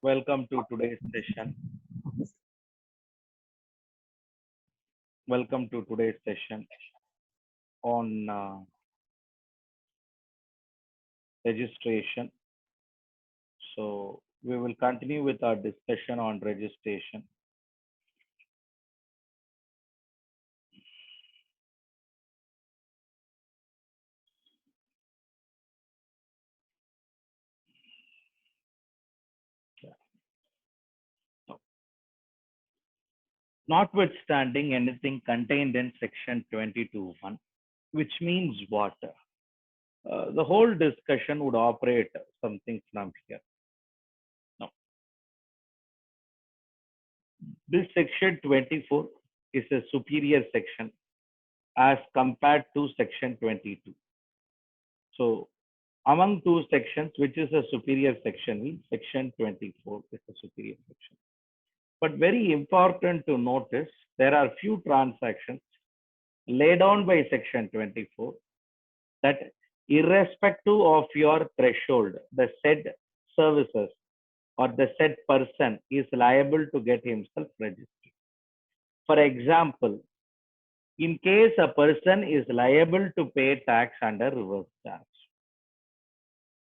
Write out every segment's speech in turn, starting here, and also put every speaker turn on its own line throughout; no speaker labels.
Welcome to today's session. Welcome to today's session on registration. So we will continue with our discussion on registration. So, notwithstanding anything contained in section 22(1), which means what? The whole discussion would operate something from here. Now, this section 24 is a superior section as compared to section 22. So among two sections, which is a superior section, means section 24 is a superior section. But very important to notice, there are few transactions laid down by section 24 that irrespective of your threshold, the said services or the said person is liable to get himself registered. For example, in case a person is liable to pay tax under reverse charge,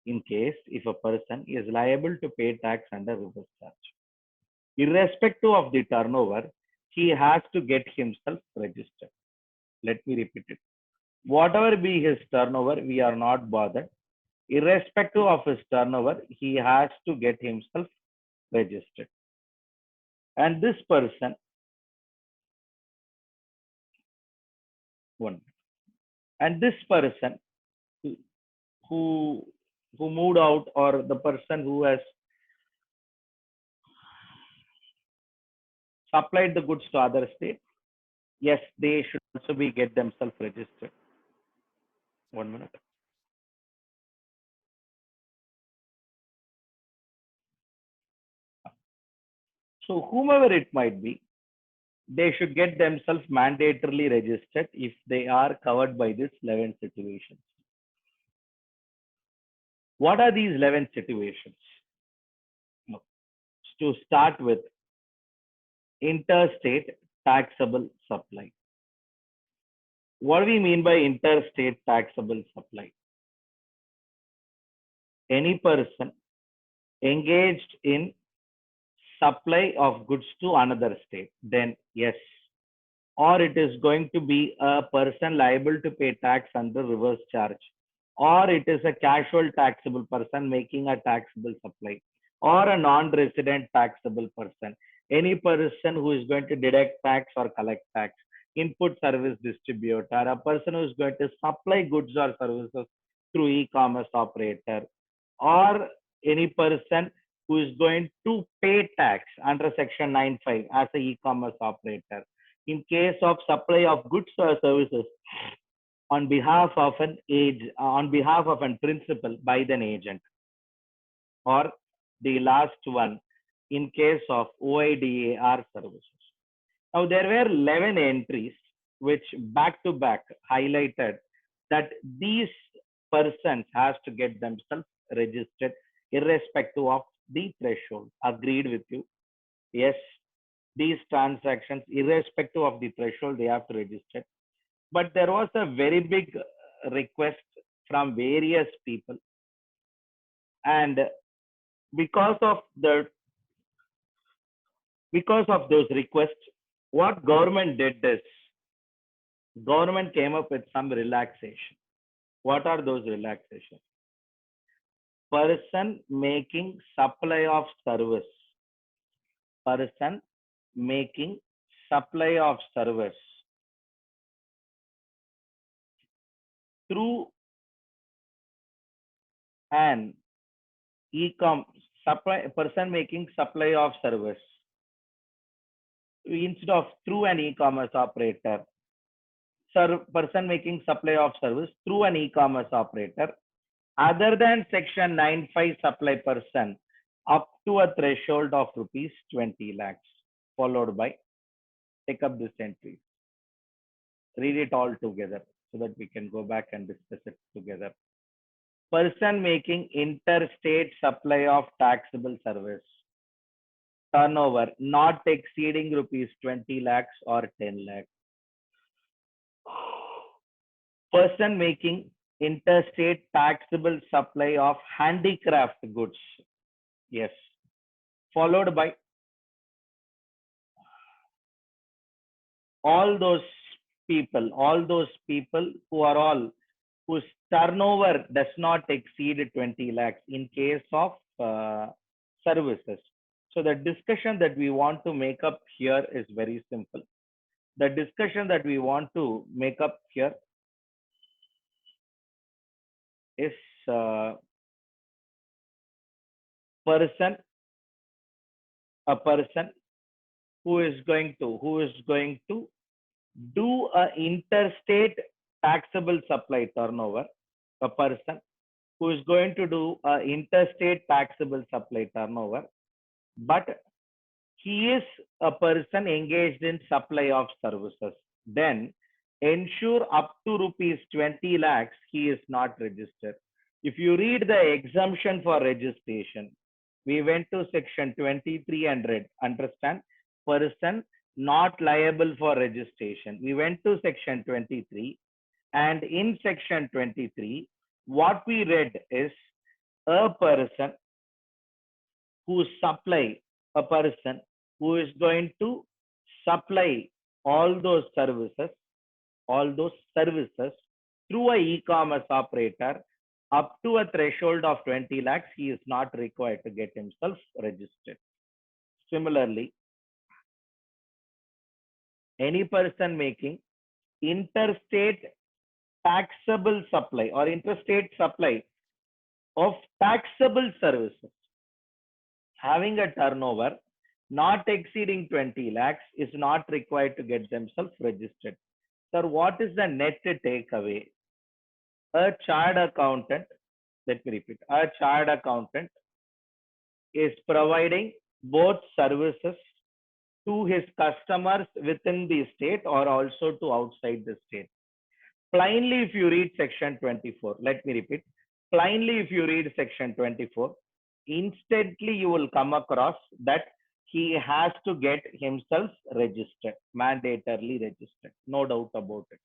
in case if a person is liable to pay tax under reverse charge, irrespective of the turnover, he has to get himself registered. Let me repeat it. Whatever be his turnover, we are not bothered. Irrespective of his turnover, he has to get himself registered. And this person, one, and this person who who moved out, or the person who has supplied the goods to other state, yes, they should also be get themselves registered. 1 minute. So whomever it might be, they should get themselves mandatorily registered if they are covered by this 11 situations. What are these 11 situations? To start with, interstate taxable supply. What do we mean by interstate taxable supply? Any person engaged in supply of goods to another state, then yes. Or it is going to be a person liable to pay tax under reverse charge, or it is a casual taxable person making a taxable supply, or a non-resident taxable person, any person who is going to deduct tax or collect tax, input service distributor, a person who is going to supply goods or services through e-commerce operator, or any person who is going to pay tax under section 95 as a e-commerce operator in case of supply of goods or services on behalf of on behalf of an principal by an agent, or the last one in case of OIDAR services. Now there were 11 entries which back to back highlighted that these persons has to get themselves registered irrespective of the threshold. Agreed with you. Yes, these transactions, irrespective of the threshold, they have to register. But there was a very big request from various people, and because of the because of those requests, what government did is government came up with some relaxation. What are those relaxations? Person making supply of service, person making supply of service through an e-com supply, person making supply of service instead of through an e-commerce operator, person making supply of service through an e-commerce operator other than section 95 supply person up to a threshold of rupees 20 lakhs, followed by, take up this entry, read it all together so that we can go back and discuss it together. Person making interstate supply of taxable service. Turnover not exceeding rupees 20 lakhs or 10 lakhs. Person making interstate taxable supply of handicraft goods. Yes. Followed by all those people who are all whose turnover does not exceed 20 lakhs in case of services. So the discussion that we want to make up here is very simple. The discussion that we want to make up here is person, a person who is going to do a interstate taxable supply turnover, a person who is going to do a interstate taxable supply turnover, but he is a person engaged in supply of services. Then ensure up to rupees 20 lakhs he is not registered. If you read the exemption for registration, we went to section 23 and read, understand, person not liable for registration. We went to section 23, and in section 23, what we read is a person who supply, a person who is going to supply all those services, through a e-commerce operator up to a threshold of 20 lakhs, he is not required to get himself registered. Similarly, any person making interstate taxable supply or interstate supply of taxable services having a turnover not exceeding 20 lakhs is not required to get themselves registered. Sir, what is the net takeaway? A chartered accountant, let me repeat, a chartered accountant is providing both services to his customers within the state or also to outside the state. Plainly, if you read section 24, let me repeat, plainly, if you read section 24, instantly you will come across that he has to get himself registered, mandatorily registered, no doubt about it.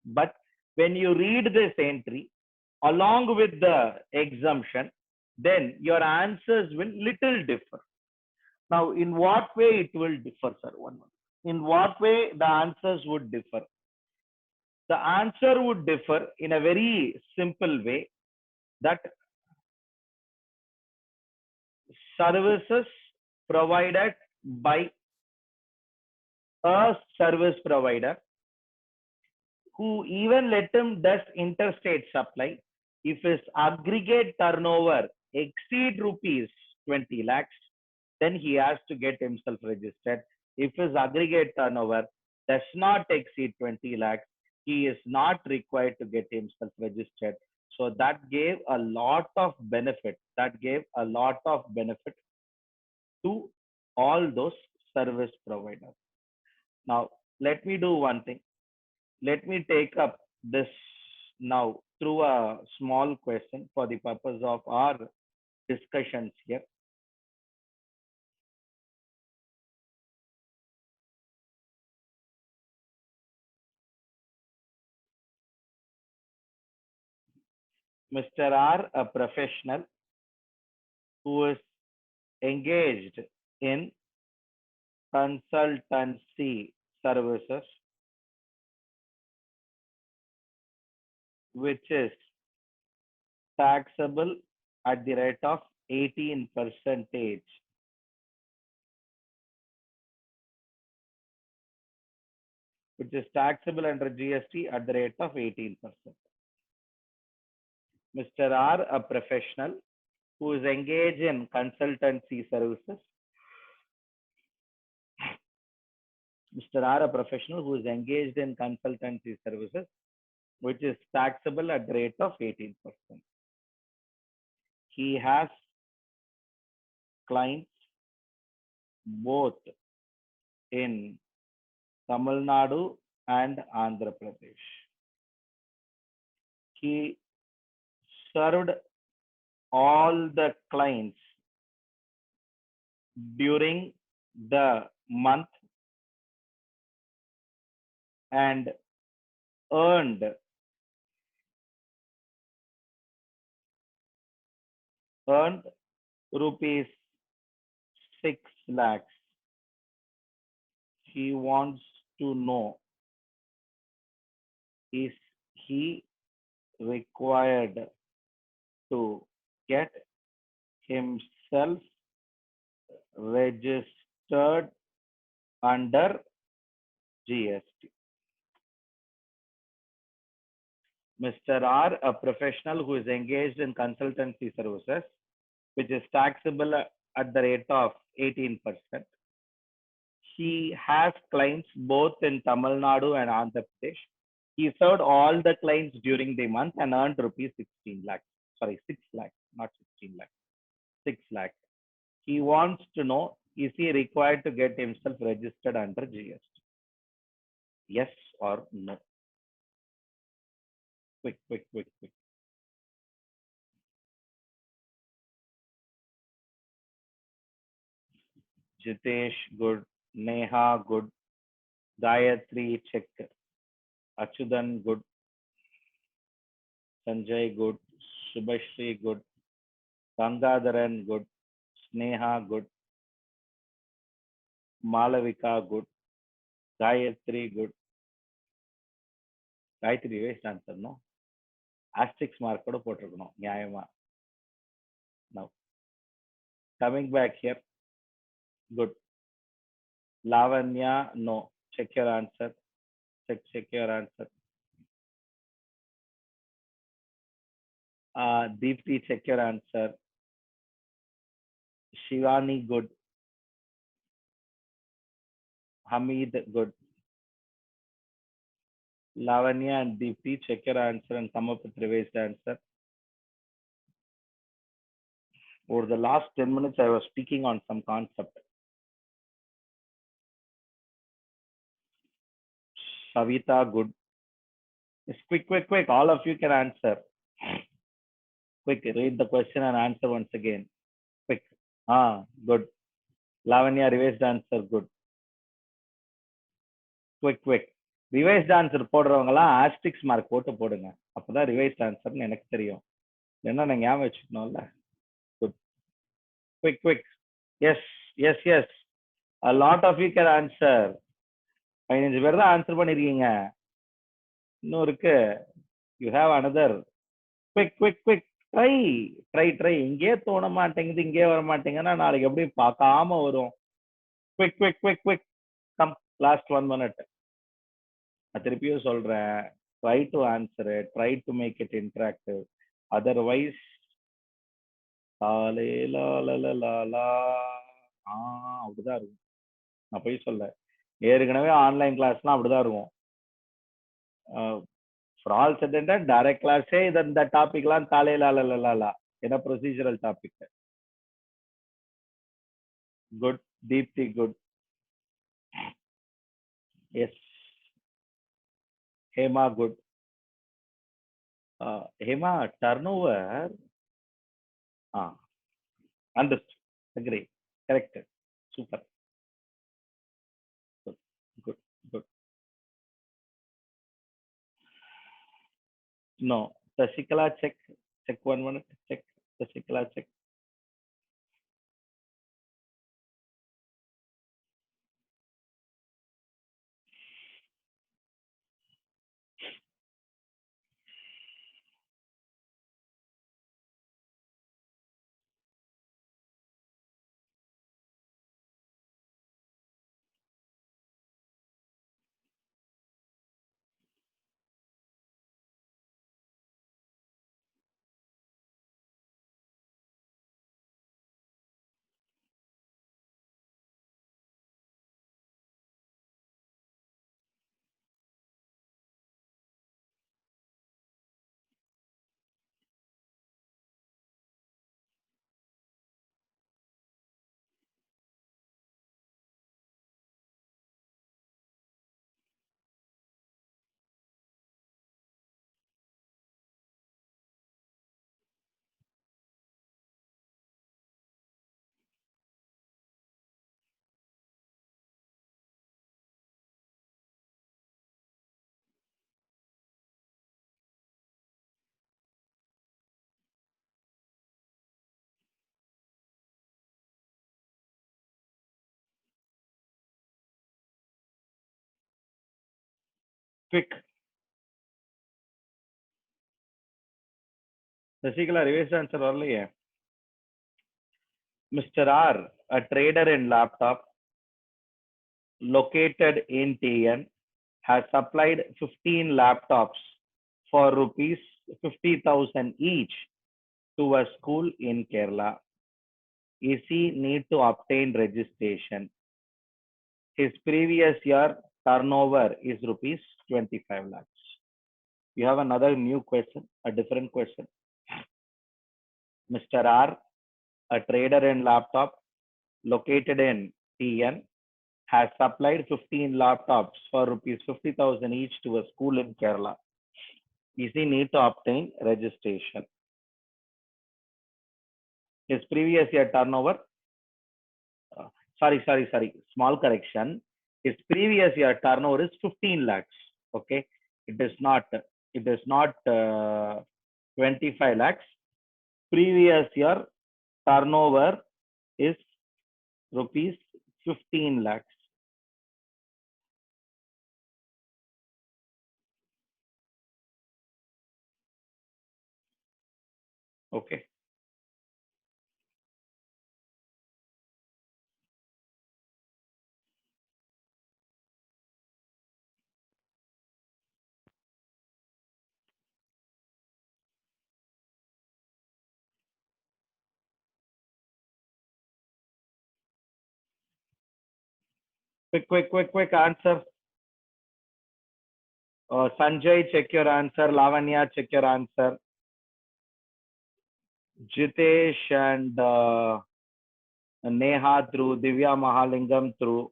But when you read this entry along with the exemption, then your answers will little differ. Now, in what way it will differ, sir? One more. In what way the answers would differ? The answer would differ in a very simple way, that services provided by a service provider who, even let him does interstate supply, if his aggregate turnover exceed rupees 20 lakhs, then he has to get himself registered. If his aggregate turnover does not exceed 20 lakhs, he is not required to get himself registered. So that gave a lot of benefit. That gave a lot of benefit to all those service providers. Now, let me do one thing. Let me take up this now through a small question for the purpose of our discussions here. Mr. R, a professional who is engaged in consultancy services, which is taxable at the rate of 18%, which is taxable under GST at the rate of 18%. Mr. R, a professional who is engaged in consultancy services. Mr. R, a professional who is engaged in consultancy services, which is taxable at the rate of 18%. He has clients both in Tamil Nadu and Andhra Pradesh. He served all the clients during the month and earned earned rupees 6 lakhs. He wants to know, is he required to get himself registered under GST? Mr. R, a professional who is engaged in consultancy services, which is taxable at the rate of 18%. He has clients both in Tamil Nadu and Andhra Pradesh. He served all the clients during the month and earned rupees 16 lakhs. Sorry, 6 lakhs, not 16 lakhs. 6 lakhs. He wants to know, is he required to get himself registered under GST? Yes or no? Quick, quick, quick, quick. Jitesh, good. Neha, good. Gayatri, check. Achudan, good. Sanjay, good. Subhashri, good. Gangadharan, good. Sneha, good. Malavika, good. Gayatri, good. Gayatri, waste answer, no? Asterisk mark கூட போட்டிருக்கணும் நியாயமா. Now, coming back here, good. Lavanya, no. Check your answer. Check your answer. Deepti, check your answer. Shivani, good. Hamid, good. Lavanya and Deepti, check your answer and come up with revised answer. Over the last 10 minutes, I was speaking on some concept. Savita, good. It's quick, quick, quick. All of you can answer. Quick, read the question and answer once again. Quick. Good. Lavanya, revised answer, good. Quick, quick. Revised answer போடுறவங்கலாம் asterisks mark போட்டு போடுங்க. அப்பதான் revised ஆன்சர்னு எனக்கு தெரியும். என்ன நான் ஞாபகம் வச்சுக்கணும்ல. Good. Quick quick. Yes yes yes. a lot of you can answer. 15 பேர் தான் ஆன்சர் பண்ணிருக்கீங்க. இன்னும் இருக்கு. you have another. Quick quick quick. Try. இங்கே தோண மாட்டேங்குது, இங்கே வர மாட்டேங்கன்னா நாளைக்கு எப்படி பார்க்காம வரும். Quick quick quick quick. Come last 1 minute. திருப்பியும் சொல்றேன், try to answer, try to make it interactive. Otherwise அப்படிதான் இருக்கும். நான் போய் சொல்ல, ஏற்கனவே ஆன்லைன் கிளாஸ்லாம் அப்படிதான் இருக்கும். ஃபார் ஆல் செட் டைரக்ட் கிளாஸே இந்த டாபிக்லாம் காலையில ஏன்னா procedural topic. Good. Deepti, good. Yes. Hema, good. Hema, turnover. Understood. Agree. Correct. Super. Good. Good. Good. No. Sasikala, check. Check 1 minute. Check. Sasikala, check. Quick. Sasikala, reverse answer only. Mr. R, a trader in laptop located in TN, has supplied 15 laptops for rupees 50,000 each to a school in Kerala. Is he need to obtain registration? His previous year turnover is rupees 25 lakhs. You have another new question, a different question. Mr. R, a trader in laptop located in TN, has supplied 15 laptops for rupees 50,000 each to a school in Kerala. Is he need to obtain registration? His previous year turnover, sorry, small correction. His previous year turnover is 15 lakhs. Okay, it is not 25 lakhs. Previous year turnover is rupees 15 lakhs. Okay. Quick answer. Sanjay, check your answer. Lavanya, check your answer. Jitesh and Neha through. Divya Mahalingam through.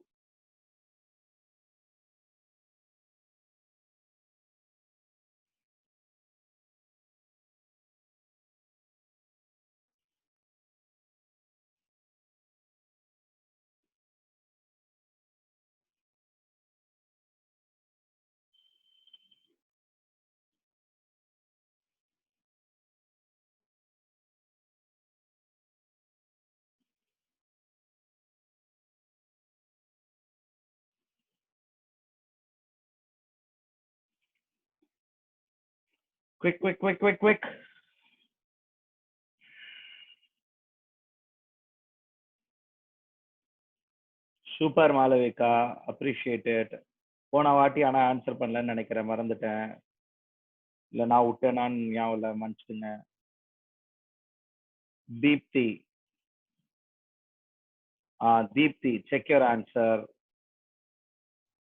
Quick. Super Malavika, appreciate it. போன வாட்டி ஆனா answer பண்ணலன்னு நினைக்கிறேன், மறந்துட்டேன். இல்ல நான் விட்டேனான்னு ஞாபகம் இல்ல, மன்னிச்சுடுங்க. Deepthi. Deepthi, check your answer.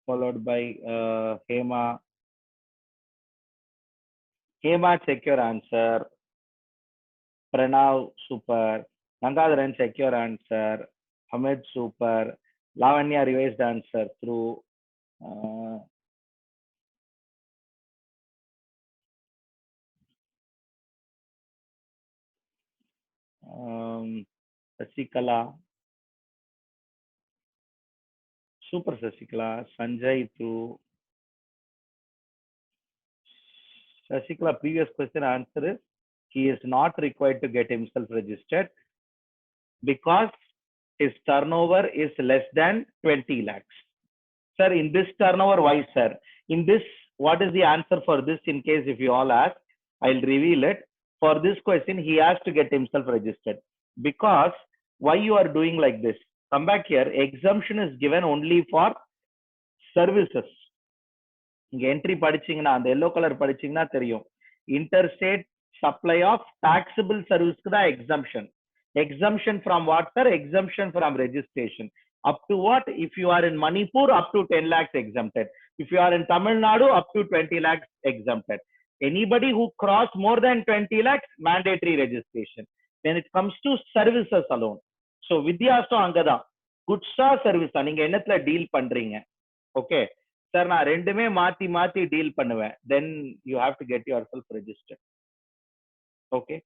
Followed by Hema. Hema, check your answer. Pranav, super. Gangadharan, check your answer. Hamid, super. Lavanya, revised answer through. Sasikala. Super Sasikala. Sanjay through. Sasikala, previous question answer is he is not required to get himself registered because his turnover is less than 20 lakhs. Sir, in this turnover, why, sir? In this, what is the answer for this? In case if you all ask, I'll reveal it. For this question, he has to get himself registered. Because why you are doing like this? Come back here. Exemption is given only for services. இங்க entry படிச்சீங்கன்னா அந்த yellow colour படிச்சீங்கன்னா தெரியும். Interstate supply of taxable சர்வீஸ்க்கு தான் exemption. Exemption from what, sir? Exemption from registration. Up to what? If you are in Manipur, up to 10 lakhs exempted. If you are in Tamil Nadu, up to 20 lakhs exempted. Anybody who cross more than 20 lakhs, mandatory registration. When it comes to services alone. So, வித்தியாசம் அங்கதான். குட்ஸா சர்வீஸா நீங்க என்னத்துல deal பண்றீங்க? Okay sir, நான் ரெண்டுமே மாத்தி deal பண்ணுவேன். Then you have to get your self registered. Okay,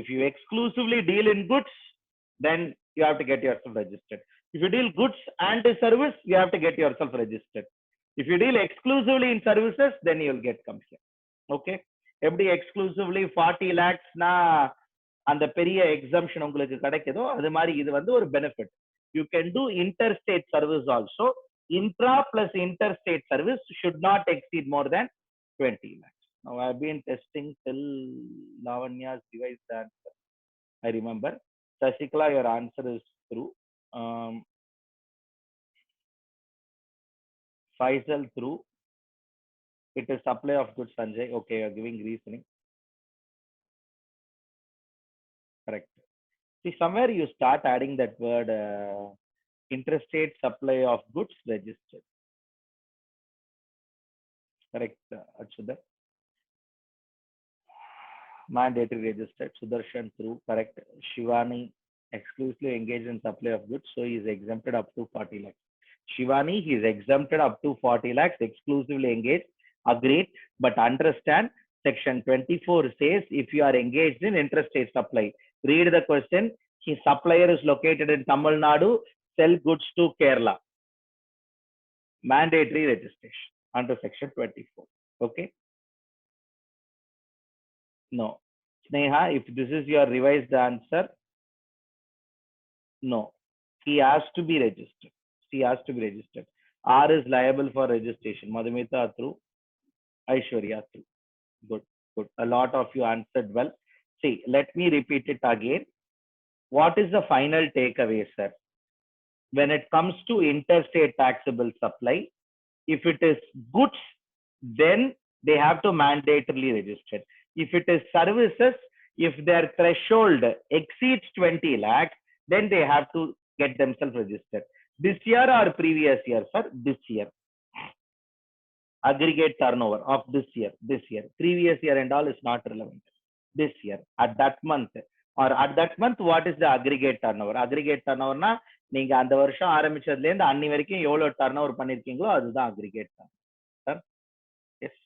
if you exclusively deal in goods, then you have to get yourself registered. If you deal goods and service, you have to get yourself registered. If you deal exclusively in services, then you will get commission. Okay, எப்படி exclusively 40 lakhs na அந்த பெரிய exemption உங்களுக்கு கிடைக்குதோ அது மாதிரி இது வந்து ஒரு benefit. You can do interstate service also. intra plus interstate service should not exceed more than 20 lakhs. Now I've been testing till Lavanya's revised answer. I remember. Sasikala, your answer is through. Faisal through. It is supply of goods, Sanjay. Okay, you're giving reasoning. Correct. See, somewhere you start adding that word interstate supply of goods registered. Correct, Achyuta. Mandatory registered. Sudarshan through. Correct. Shivani exclusively engaged in supply of goods, so he is exempted up to 40 lakhs. Shivani, he is exempted up to 40 lakhs, exclusively engaged. Agreed, but understand section 24 says if you are engaged in interstate supply. Read the question. His supplier is located in Tamil Nadu, sell goods to Kerala. Mandatory registration under section 24. Okay. No. Sneha, if this is your revised answer, no. He has to be registered. He has to be registered. R is liable for registration. Madhumita through. Aishwarya through. Good, good. A lot of you answered well. See, let me repeat it again. What is the final takeaway, sir? When it comes to interstate taxable supply, if it is goods, then they have to mandatorily register. If it is services, if their threshold exceeds 20 lakhs, then they have to get themselves registered. This year or previous year, sir? This year. Aggregate turnover of this year. Previous year and all is not relevant. This year, at that month, or at that month, what is the aggregate turnover? Aggregate turnover na நீங்க அந்த வருஷம் ஆரம்பிச்சதுல இருந்து அன்னி வரைக்கும் எவ்வளவு turn over பண்ணிருக்கீங்களோ அதுதான் aggregate sir. Yes.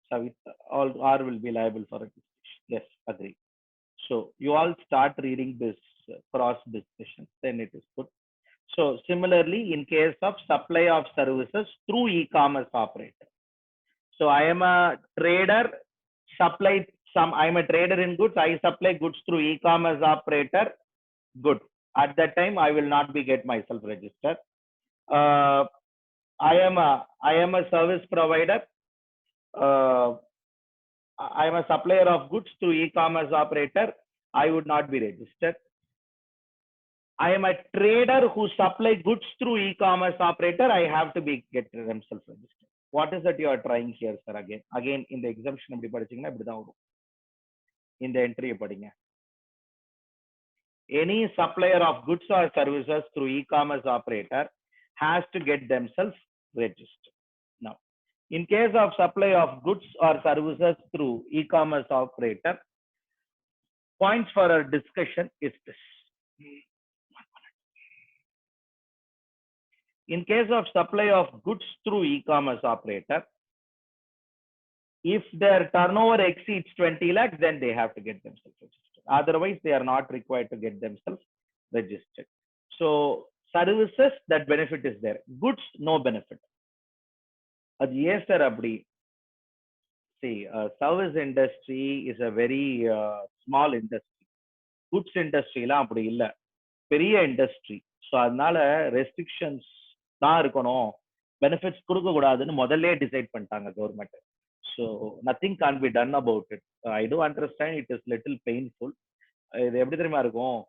Savita, all R will be liable for registration. Yes, agree. So you all start reading this cross discussion, then it is good. So similarly, in case of supply of services through e-commerce operator. So I am a trader, I am a trader in goods, I supply goods through e-commerce operator. Good. At that time, I will not be get myself registered. I am a service provider. I am a supplier of goods to e-commerce operator. I would not be registered. I am a trader who supply goods through e-commerce operator. I have to be get themselves registered. What is that you are trying here, sir? Again in the exemption எப்படி படிச்சீங்கன்னா இப்படிதான் வரும். In the entry படிங்க. Any supplier of goods or services through e-commerce operator has to get themselves registered. Now, in case of supply of goods or services through e-commerce operator, points for our discussion is this. In case of supply of goods through e-commerce operator, if their turnover exceeds 20 lakhs, then they have to get themselves registered. Otherwise, they are not required to get themselves registered. So, services, that benefit is there. Goods, no benefit. Yes, sir, abdi. See, service industry is a very small industry. Goods industry la அப்படி இல்ல, பெரிய industry. So அதனால restrictions தான் இருக்கணும், benefits கொடுக்க கூடாதுன்னு முதல்ல decide பண்ணிட்டாங்க government. So nothing can be done about it. I do understand it is little painful. இது எப்படி தெரியுமா இருக்கும்,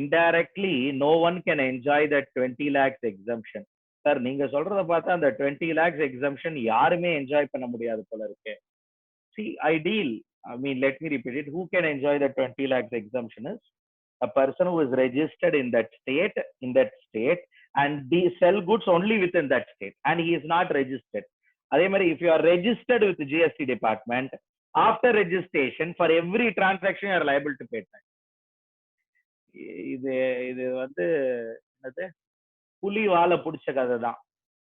indirectly no one can enjoy that 20 lakhs exemption. Sir நீங்க சொல்றத பார்த்தா அந்த 20 lakhs exemption யாருமே என்ஜாய் பண்ண முடியாது போல இருக்கு. See, ideal, I mean, let me repeat it. Who can enjoy the 20 lakhs exemption is a person who is registered in that state, and they sell goods only within that state, and he is not registered. Adhe mari, if you are registered with the GST department, after registration, for every transaction, you are liable to pay tax. இது வந்து என்னது, புலி வாழை பிடிச்ச கதை தான்.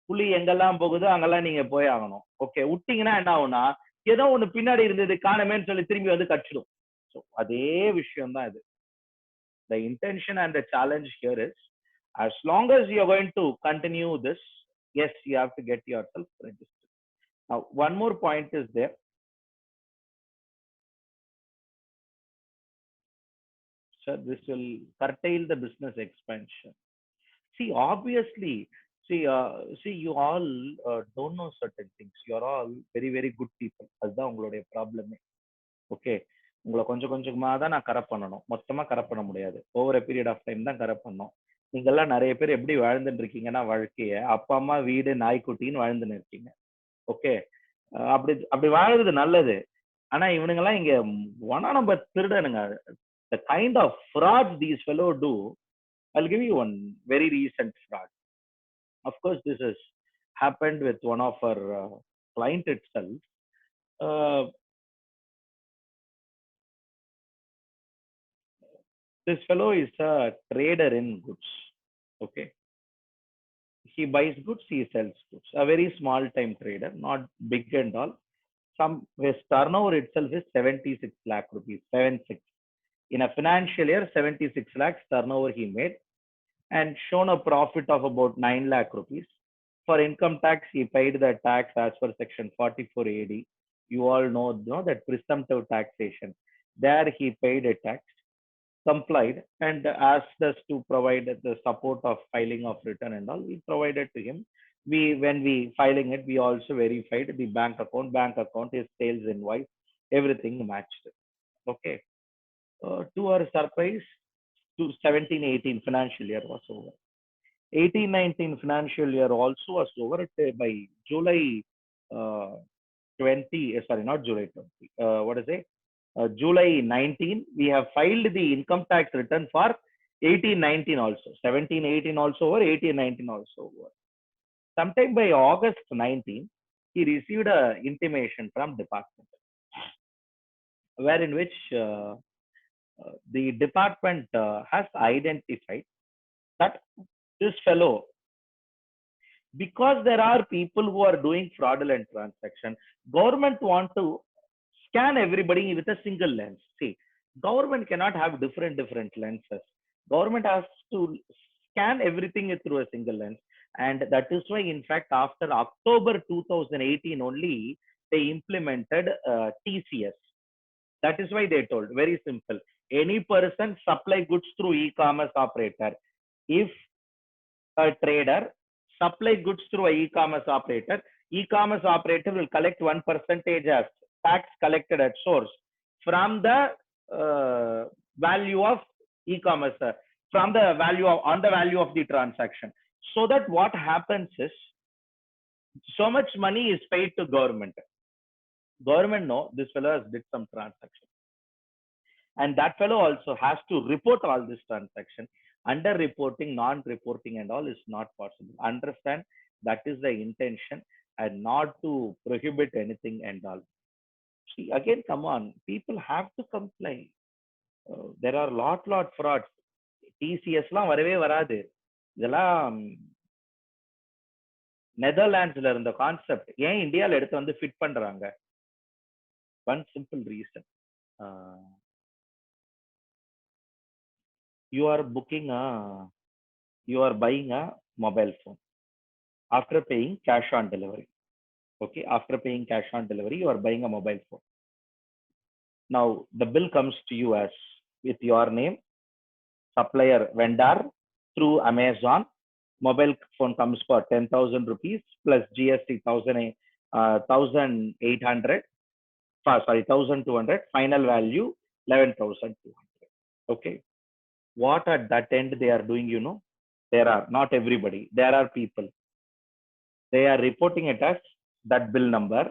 புலி எங்கெல்லாம் போகுதோ அங்கெல்லாம் நீங்க போய் ஆகணும். ஓகே, விட்டீங்கன்னா என்ன ஆகும்னா, ஏதோ ஒண்ணு பின்னாடி இருந்தது காணமேன்னு சொல்லி திரும்பி வந்து கட்சிடும். ஸோ அதே விஷயம் தான் இது. The intention and the challenge here is, as long as you are going to continue this, yes, you have to get yourself registered. Now, one more point is there. Sir, this will curtail the business expansion. See, obviously, see, you all don't know certain things. You're all very, very good people. அதுதான் உங்களுடைய ப்ராப்ளமே. Okay, உங்களை கொஞ்சம் கொஞ்சமா தான் நான் correct பண்ணணும், மொத்தமா கரெக்ட் பண்ண முடியாது. ஓவர் பீரியட் ஆஃப் டைம் தான் கரெக்ட் பண்ணணும். நீங்கெல்லாம் நிறைய பேர் எப்படி வாழ்ந்துட்டு இருக்கீங்கன்னா, வாழ்க்கைய அப்பா அம்மா வீடு நாய்க்குட்டின்னு வாழ்ந்துன்னு இருக்கீங்க. ஓகே, அப்படி அப்படி வாழ்றது நல்லது. ஆனா இவனுங்கெல்லாம் இங்க ஒன்னா number திருடனுங்க. The kind of frauds these fellow do. I'll give you one very recent fraud. Of course, this has happened with one of our client itself. Uh, this fellow is a trader in goods. Okay, he buys goods, he sells goods. A very small time trader, not big and all. His turnover itself is 76 lakh rupees, 76. In a financial year, 76 lakhs turnover he made, and shown a profit of about 9 lakh rupees. For income tax, he paid the tax as per section 44 AD. You all know that presumptive taxation. There he paid a tax, complied, and asked us to provide the support of filing of return and all. We provided to him. When we filing it, we also verified the bank account, his sales invoice, everything matched. Okay. To our surprise, to 17-18 financial year was over. 18-19 financial year also was over by July 20. Sorry, not July 20. What is it? July 19. We have filed the income tax return for 18-19 also. 17-18 also over. 18-19 also over. Sometime by August 19, he received a intimation from department, wherein which the department has identified that this fellow, because there are people who are doing fraudulent transaction, government want to scan everybody with a single lens. See, government cannot have different lenses. Government has to scan everything through a single lens, and that is why, in fact, after October 2018 only, they implemented TCS. That is why they told, very simple, any person supply goods through e-commerce operator. If a trader supply goods through a e-commerce operator will collect 1% as tax collected at source from the value of e-commerce, from the value of, on the value of the transaction. So that what happens is, so much money is paid to government. Government know this fellow has did some transaction, and that fellow also has to report all this transaction. Under reporting, non-reporting and all is not possible. Understand, that is the intention, and not to prohibit anything and all. See, again, come on, people have to comply. There are lot frauds. TCS லாம் வரவே வராது. இதெல்லாம் நெதர்லாண்ட்ஸ்ல இருந்த concept ஏன் இந்தியால எடுத்து வந்து fit பண்றாங்க? One simple reason. You are buying a mobile phone after paying cash on delivery. Okay, after paying cash on delivery, you are buying a mobile phone. Now the bill comes to you as with your name, supplier, vendor, through Amazon. Mobile phone comes for 10,000 rupees plus GST 1,800. Sorry, 1,200. Final value 11,200. Okay. What at that end they are doing, there are, not everybody, there are people, they are reporting it as that bill number,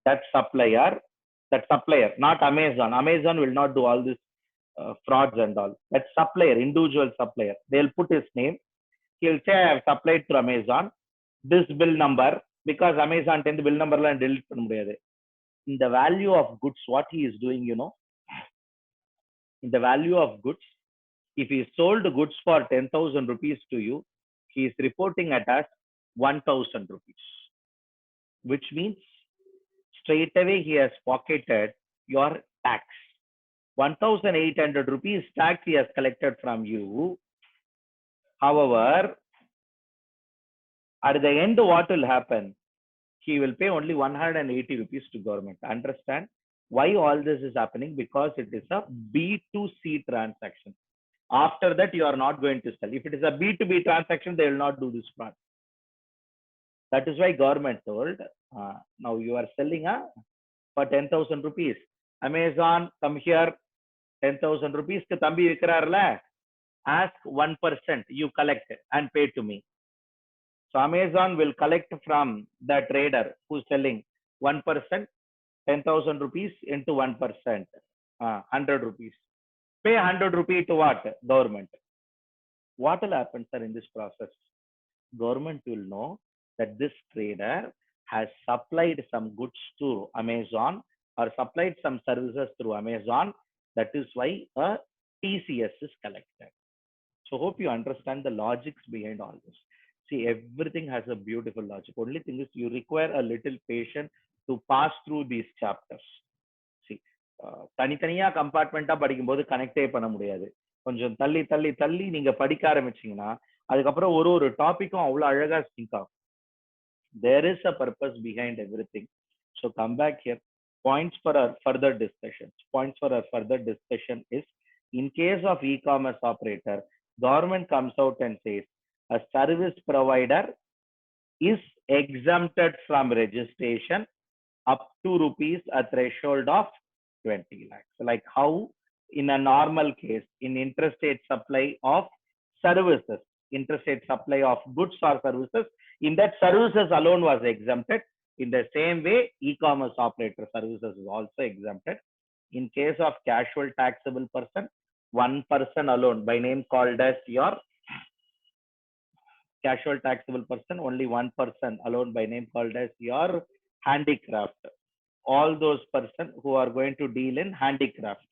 that supplier, not Amazon will not do all this frauds and all. That supplier, individual supplier, they'll put his name, he'll say I have supplied to Amazon, this bill number, because Amazon the bill number la delete panna mudiyadhu. In the value of goods, what he is doing, in the value of goods, if he sold goods for 10,000 rupees to you, he is reporting it as 1,000 rupees, which means straight away he has pocketed your tax. 1,800 rupees tax he has collected from you. However, at the end, what will happen? He will pay only 180 rupees to government. Understand why all this is happening? Because it is a B2C transaction. After that, you are not going to sell. If it is a B2B transaction, they will not do this fraud. That is why government told, now you are selling for 10,000 rupees. Amazon, come here, 10,000 rupees. Thambi vikrarla, ask 1%, you collect and pay to me. So Amazon will collect from the trader who's selling 1%, 10,000 rupees into 1%, 100 rupees. Pay 100 rupees to what? Government. What will happen, sir, in this process? Government will know that this trader has supplied some goods to Amazon or supplied some services through Amazon. That is why a TCS is collected. So hope you understand the logics behind all this. See, everything has a beautiful logic. Only thing is you require a little patience to pass through these chapters. See, தனித்தனியா கம்பார்ட்மெண்டா படிக்கும்போது கனெக்டே பண்ண முடியாது. கொஞ்சம் தள்ளி தள்ளி தள்ளி நீங்க படிக்க ஆரம்பிச்சீங்கன்னா அதுக்கப்புறம் ஒரு ஒரு டாபிக்கும் அவ்வளவு அழகா சிங்க் ஆகும். There is a purpose behind everything. So come back here. Points for our further discussion. Points for our further discussion is, in case of e-commerce operator, government comes out and says a service provider is exempted from registration up to rupees a threshold of 20 lakhs. Like how in a normal case, in interstate supply of services, interstate supply of goods or services, in that services alone was exempted. In the same way, e-commerce operator services is also exempted. In case of casual taxable person, one person alone by name called as your casual taxable person, only one person alone by name called as your handicraft. All those person who are going to deal in handicraft,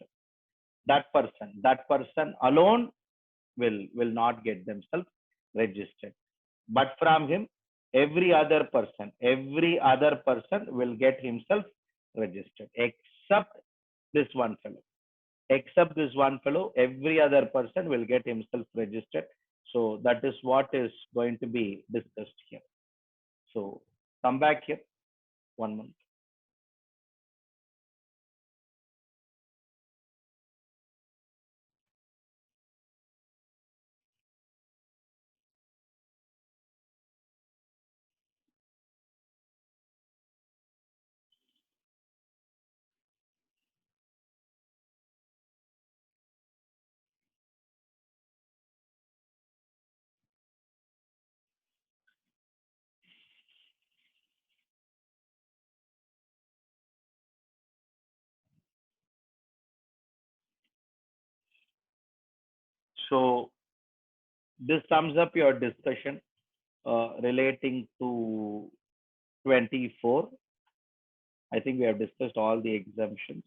that person alone will not get themselves registered. But from him, every other person will get himself registered, except this one fellow. Except this one fellow, every other person will get himself registered. So that is what is going to be discussed here. So come back here, 1 month. So this sums up your discussion relating to 24. I think we have discussed all the exemptions.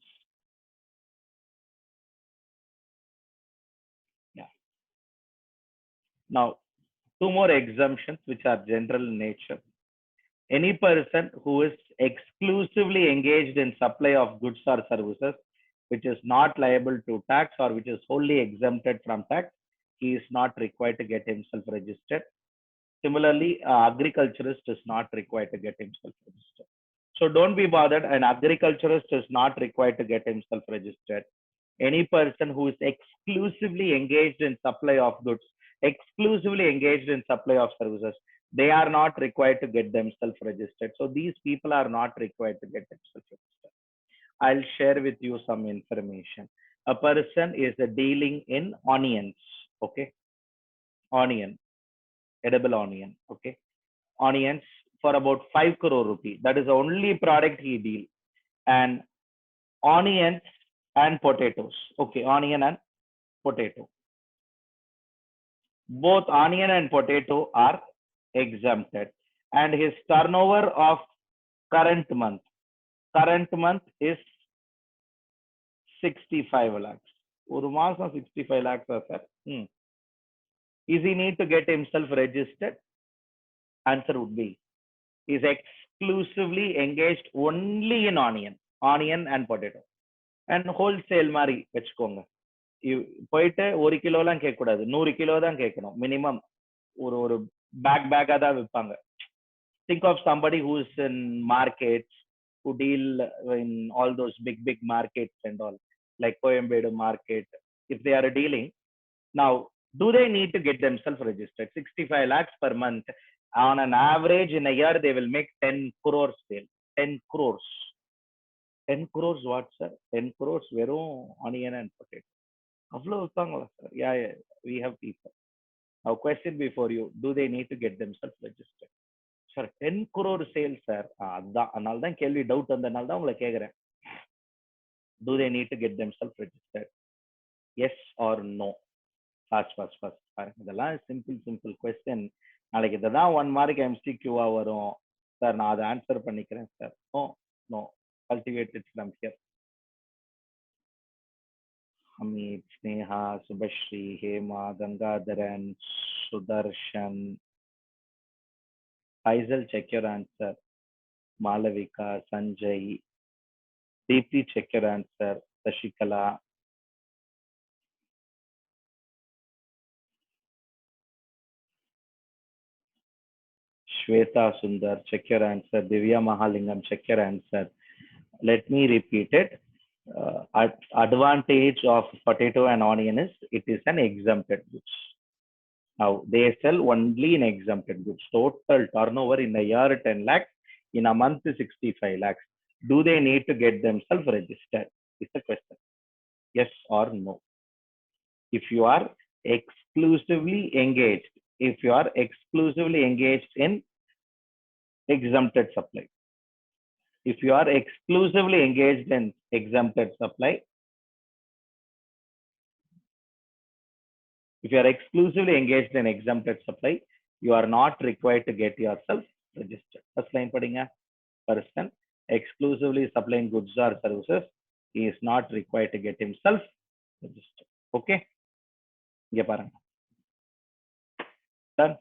Yeah. Now, two more exemptions which are general in nature. Any person who is exclusively engaged in supply of goods or services which is not liable to tax or which is wholly exempted from tax, he is not required to get himself registered. Similarly, agriculturist is not required to get himself registered. So don't be bothered. An agriculturist is not required to get himself registered. Any person who is exclusively engaged in supply of goods, exclusively engaged in supply of services, they are not required to get themselves registered. So these people are not required to get themselves registered. I'll share with you some information. A person is dealing in onions, okay? Onion, edible onion, okay? Onions for about 5 crore rupee. That is the only product he deals. And onions and potatoes, okay? Onion and potato. Both onion and potato are exempted. And his turnover of current month is 65 lakhs. ஒரு மாசம் 65 lakhs, sir. Is he need to get himself registered? Answer would be, is exclusively engaged only in onion and potato. And wholesale மாதிரி வச்சுக்கோங்க. போயிட்டு 1 கிலோலாம் கேட்க கூடாது, 100 kilo தான் கேட்கணும் minimum. ஒரு பேக்கா தான் விற்பாங்க. Think of somebody who is in markets, who deal in all those big markets and all, like Coimbatore market. If they are dealing, Now, do they need to get themselves registered? 65 lakhs per month. On an average, in a year, they will make 10 crores sale. 10 crores. 10 crores what, sir? 10 crores வெறும் onion and potato. அவ்வளவு விற்பாங்களா sir? Yeah, yeah, we have people. Now, question before you, do they need to get themselves registered? Sir 10 crore sales sir. அதான் அதனால தான் கேள்வி doubt வந்ததுனால தான் உங்களை கேட்குறேன். Do they need to get themselves registered? Yes or no? Fast. இதெல்லாம் simple question. நாளைக்கு இதுதான் 1 மார்க் எம்சிக்யூவா வரும் சார். நான் அதை ஆன்சர் பண்ணிக்கிறேன் sir. No cultivated from here. Amit, Sneha, Subhashree, Hema, Gangadharan, Sudarshan, Faisal, check your answer. Malavika, Sanjay, Deepthi, check your answer. Sashikala, Shweta Sundar, check your answer. Divya Mahalingam, check your answer. Let me repeat it. Advantage of potato and onion is it is an exempted goods. Now, they sell only in exempted goods. Total turnover in a year 10 lakhs, in a month 65 lakhs. Do they need to get themselves registered? Is the question. Yes or no? If you are exclusively engaged, in exempted supply, if you are exclusively engaged in exempted supply, you are not required to get yourself registered. First line padinga. Person exclusively supplying goods or services, he is not required to get himself registered. Okay, இங்க பாருங்க sir.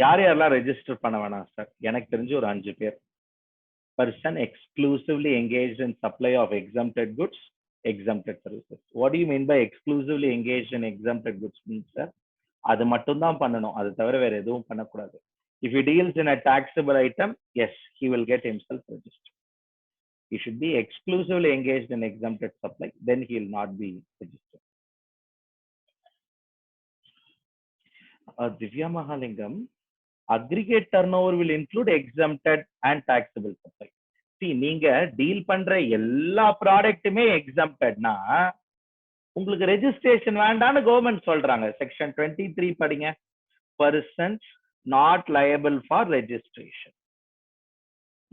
யாரெல்லாம் register பண்ண வேணாம் sir? எனக்கு தெரிஞ்சு ஒரு 5 பேர். Person exclusively engaged in supply of exempted goods, exempted services. What do you mean by exclusively engaged in exempted goods means, sir? அது மட்டும் தான் பண்ணணும். அது தவிர வேற எதுவும் பண்ணக்கூடாது. If he deals in a taxable item, yes, he will get himself registered. He should be exclusively engaged in exempted supply, then he will not be registered. Divya Mahalingam, aggregate turnover will include exempted and taxable supply. See, நீங்க deal பண்ற எல்லா ப்ராடக்ட்டுமே எக்ஸம்ப்டட்னா உங்களுக்கு registration வேண்டாம்னு government சொல்றாங்க. Section 23 படிங்க. Persons not liable for registration.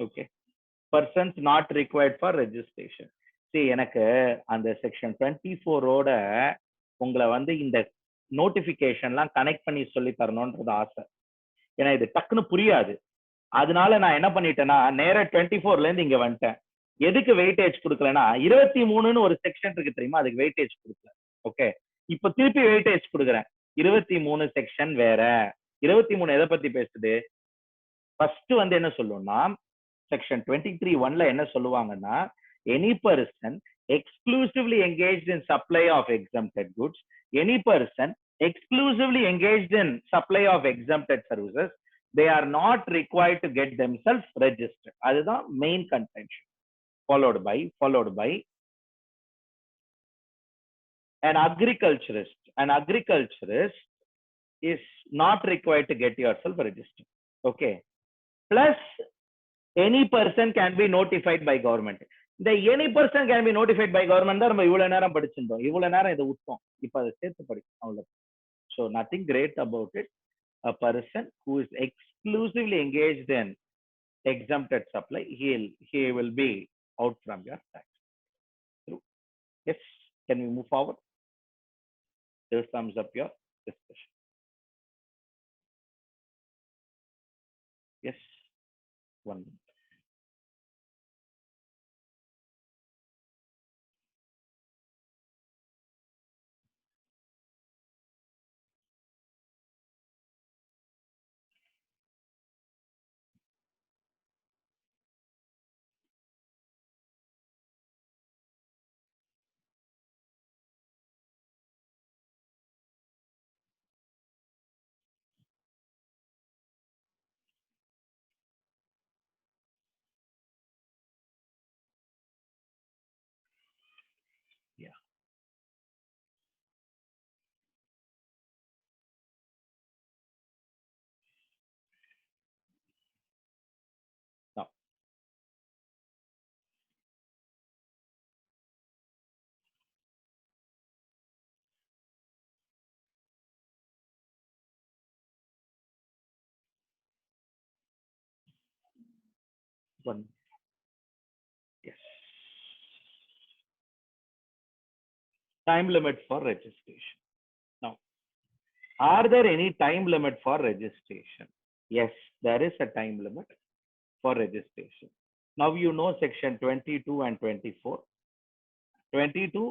Okay. Persons not required for registration. See, எனக்கு அந்த section 24 ஓட உங்களை வந்து இந்த நோட்டிபிகேஷன்லாம் கனெக்ட் பண்ணி சொல்லி தரணும்ன்றது ஆசை. ஏன்னா இது டக்குன்னு புரியாது. அதனால நான் என்ன பண்ணிட்டேன்னா நேரா 24ல இருந்து இங்க வந்துட்டேன். எதுக்கு வெயிட்டேஜ் கொடுக்கலன்னா 23ன்னு ஒரு செக்ஷன் இருக்கு தெரியுமா, அதுக்கு வெயிட்டேஜ் கொடுக்கல. ஓகே, இப்ப திருப்பி வெயிட்டேஜ் கொடுக்குறேன். 23 செக்ஷன் வேற. 23 எதை பத்தி பேசுது? ஃபர்ஸ்ட் வந்து என்ன சொல்லுவோம்னா செக்ஷன் 23(1)ல என்ன சொல்லுவாங்கன்னா, any person exclusively engaged in supply of exempted goods, any person exclusively engaged in supply of exempted services, they are not required to get themselves registered. அதுதான் main contention. Followed by an agriculturist. An agriculturist is not required to get yourself registered. Okay. Plus, any person can be notified by government. The any person can be notified by government தான் நம்ம இவ்வளவு நேரம் படிச்சிருந்தோம். இவ்வளவு நேரம் இதை விட்டோம். இப்ப அதை சேர்த்து படிக்கும் அவ்வளவு. So nothing great about it. A person who is exclusively engaged in exempted supply, he will be out from your tax. True. Yes. Can we move forward? This sums up your discussion. Yes. 1 minute. one. Yes. Time limit for registration. Now, are there any time limit for registration? Yes, there is a time limit for registration. Now you know section 22 and 24. 22,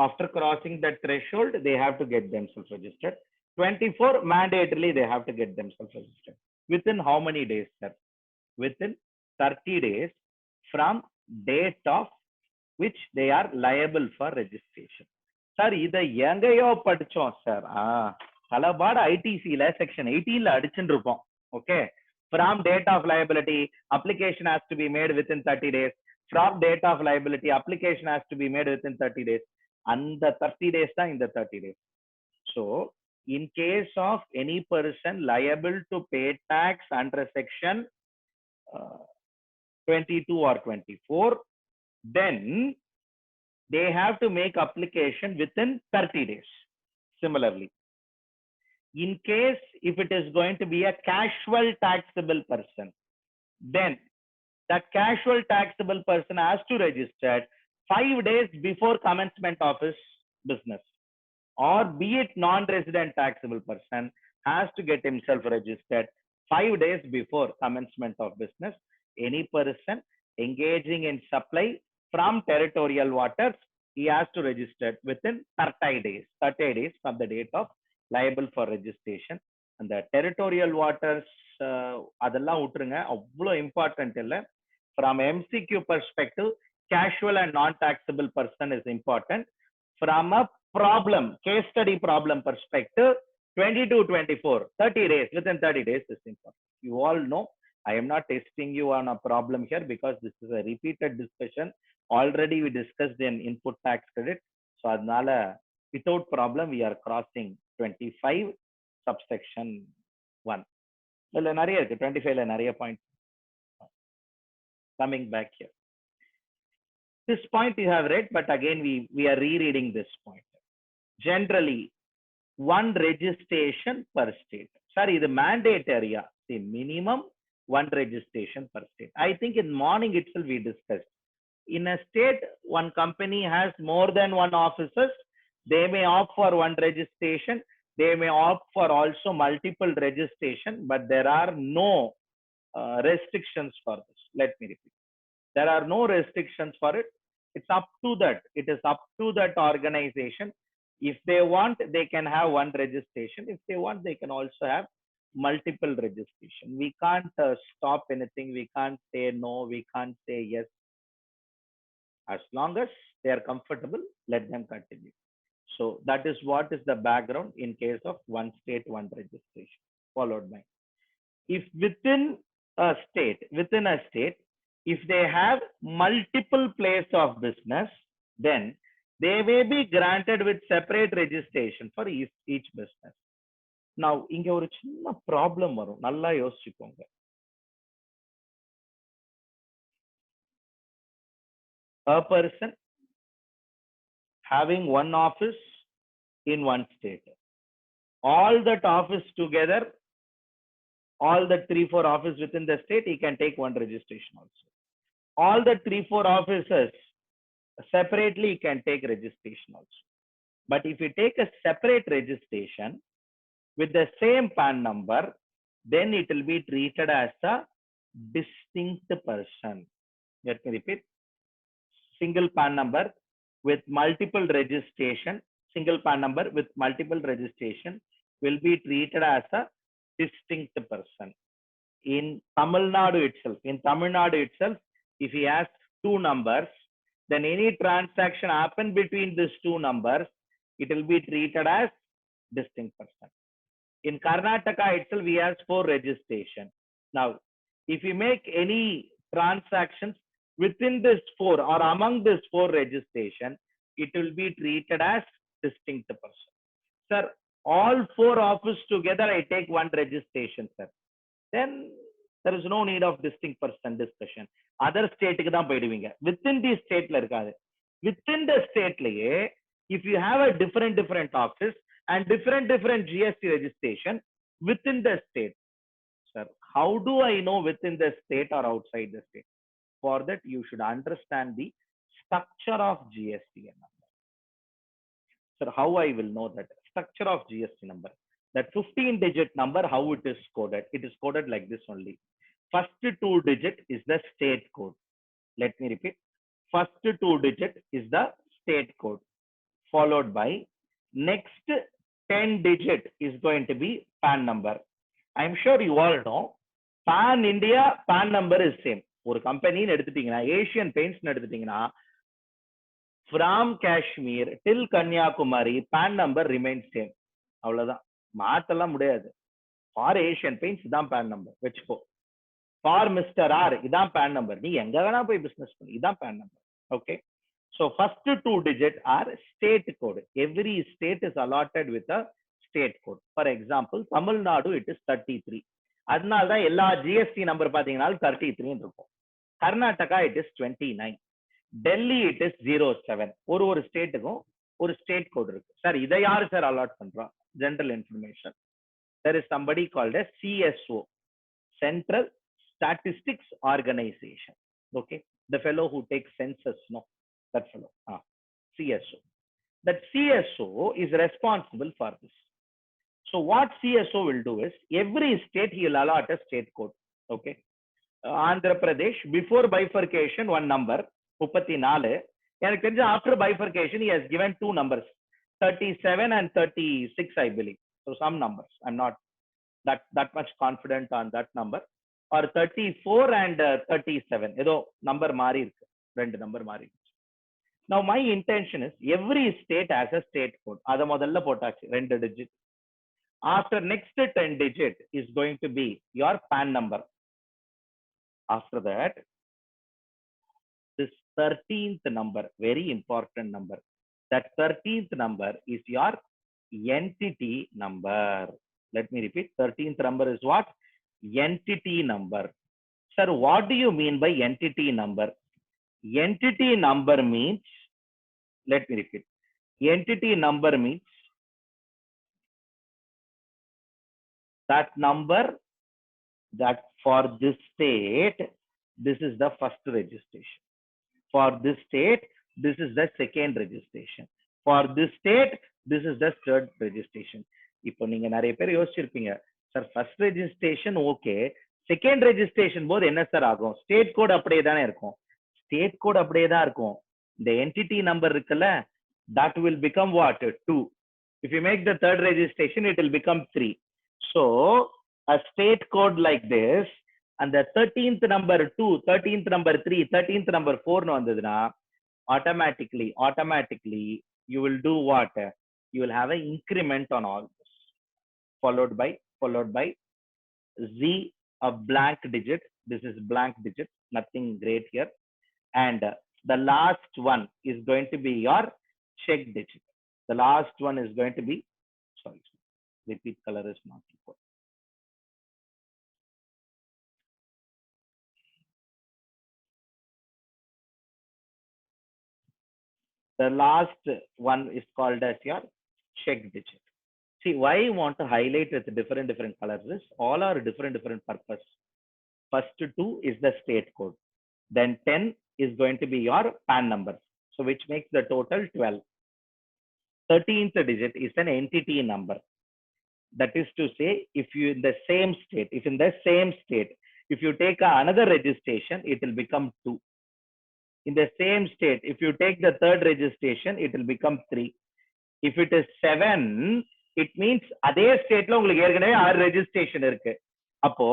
after crossing that threshold, they have to get themselves registered. 24, mandatorily, they have to get themselves registered. Within how many days, sir? Within 30 days from date of which they are liable for registration. Sir, இதை எங்கேயோ படிச்சோம் sir. தலபாடு ஐடிசில section 18ல அடிச்சுட்டு இருப்போம். Okay. From date of liability, application has to be made within 30 days. From date of liability, application has to be made within 30 days. And the 30 days தான் இந்த 30 days. So, in case of any person liable to pay tax under section 22 or 24, then they have to make application within 30 days. Similarly, in case if it is going to be a casual taxable person, then that casual taxable person has to register 5 days before commencement of his business, or be it non-resident taxable person has to get himself registered 5 days before commencement of business. Any person engaging in supply from territorial waters, he has to register within 30 days from the date of liable for registration. And the territorial waters, அதெல்லாம் விட்டுருங்க, அவ்வளோ important இல்லை. From MCQ perspective, casual and non-taxable person is important. From a problem, case study problem perspective, 22-24, 30 days, within 30 days is important. You all know, I am not testing you on a problem here because this is a repeated discussion. Already we discussed in input tax credit. So அதனால without problem we are crossing 25 subsection 1. இல்ல நிறைய இருக்கு, 25ல நிறைய point. Coming back here, this point you have read, but again we are rereading this point. Generally, one registration per state. Sorry, the mandatory, the minimum one registration per state. I think in morning itself we discussed. In a state, one company has more than one offices. They may opt for one registration. They may opt for also multiple registration, but there are no restrictions for this. Let me repeat. There are no restrictions for it. It's up to that. It is up to that organization. If they want, they can have one registration. If they want, they can also have multiple registration. We can't stop anything. We can't say no. We can't say yes. As long as they are comfortable, let them continue. So that is what is the background in case of one state, one registration, followed by. If within a state, if they have multiple places of business, then they may be granted with separate registration for each business. Now, இங்க ஒரு சின்ன problem வரும், நல்லா யோசிச்சுக்கோங்க. A person having one office in one state, all that office together, all the 3-4 offices within the state, he can take one registration also. All the 3-4 offices separately, he can take registration also. But if you take a separate registration with the same PAN number, then it will be treated as a distinct person. Let me repeat. Single PAN number with multiple registration, single PAN number with multiple registration will be treated as a distinct person. In Tamil Nadu itself, if he has 2 numbers, then any transaction happen between these 2 numbers, it will be treated as distinct person. In Karnataka itself, we have 4 registration. Now, if you make any transactions within this 4 or among this 4 registration, it will be treated as distinct person. Sir, all 4 offices together, I take one registration, sir. Then there is no need of distinct person discussion. Other state ku dhaan poiduveenga. Within the state la irukadu. Within the state laye, if you have a different office and different GST registration within the state, sir, how do I know within the state or outside the state? For that, you should understand the structure of GSTN number. So how I will know that structure of GST number? That 15-digit number, how it is coded? It is coded like this only. First two digit is the state code. Let me repeat. First two digit is the state code, followed by next 10 digit is going to be PAN number. I'm sure you all know PAN India PAN number is same. ஒரு கம்பெனின்னு எடுத்துட்டீங்கன்னா Asian paints எடுத்துட்டீங்கன்னா from Kashmir till Kanyakumari PAN number remains same. அவ்வளவுதான், மாத்தலாம் முடியாது. For Asian Paints இதான் PAN number வெச்சுக்கோ. For Mr. R இதான் PAN number. நீ எங்க வேணா போய் பிசினஸ் பண்ணு, இதான் PAN number. Okay. So first two digit are state code. Every state is allotted with a state code. For example, Tamil Nadu it is 33. அதனால தான் எல்லா GST நம்பர் பாத்தீங்கன்னா 33 இருக்கும். Karnataka it is 29. Delhi it is 07. ஒரு ஸ்டேட்டுக்கும் ஒரு state code இருக்கு. Sir இதை யாரு சார் அலாட் பண்றா? General information. There is somebody called as CSO, Central Statistics Organization. Okay, the fellow who takes census, no, that fellow. CSO. That CSO is responsible for this. So what CSO will do is every state he will allot a state code. Okay, Andhra Pradesh before bifurcation one number 34. எனக்கு தெரிஞ்ச after bifurcation he has given two numbers 37 and 36 I believe. So some numbers, I'm not that much confident on that number, or 34 and 37 ஏதோ number மாறி இருக்கு, ரெண்டு number மாறி இருக்கு. Now my intention is every state has a state code. அத முதல்ல போட்டாச்சு, ரெண்டு digit. After next 10 digit is going to be your PAN number. After that, this 13th number, very important number. That 13th number is your entity number. Let me repeat. 13th number is what? Entity number. Sir, what do you mean by entity number? Entity number means, let me repeat. Entity number means that number that for this state, this is the first registration. For this state, this is the second registration. For this state, this is the third registration. இப்போ நீங்க நிறைய பேர் யோசிச்சிருப்பீங்க, sir first registration okay, second registration போது என்ன sir ஆகும்? State code அப்படியே தானே இருக்கும். ஸ்டேட் கோட் அப்படியே தான் இருக்கும். இந்த என்டிட்டி நம்பர் இருக்குல்ல, that will become what? 2. If you make the third registration, it will become 3. So a state code like this, and the 13th number 2, 13th number 3, 13th number 4 னு வந்ததுன்னா automatically you will do what? You will have an increment on all this, followed by Z, a blank digit. This is blank digit, nothing great here. And the last one is going to be your check digit. The last one is going to be, sorry, repeat color is not equal. The last one is called as your check digit. See, why I want to highlight with different colors is all are different purpose. First 2 is the state code. Then 10 is going to be your PAN number. So which makes the total 12. 13th digit is an entity number. That is to say, if you in the same state, if you take another registration, it will become 2. In the same state, if you take the third registration, it will become 3. If it is 7, it means அதே ஸ்டேட்ல உங்களுக்கு ஏற்கனவே 6 registration இருக்கு. அப்போ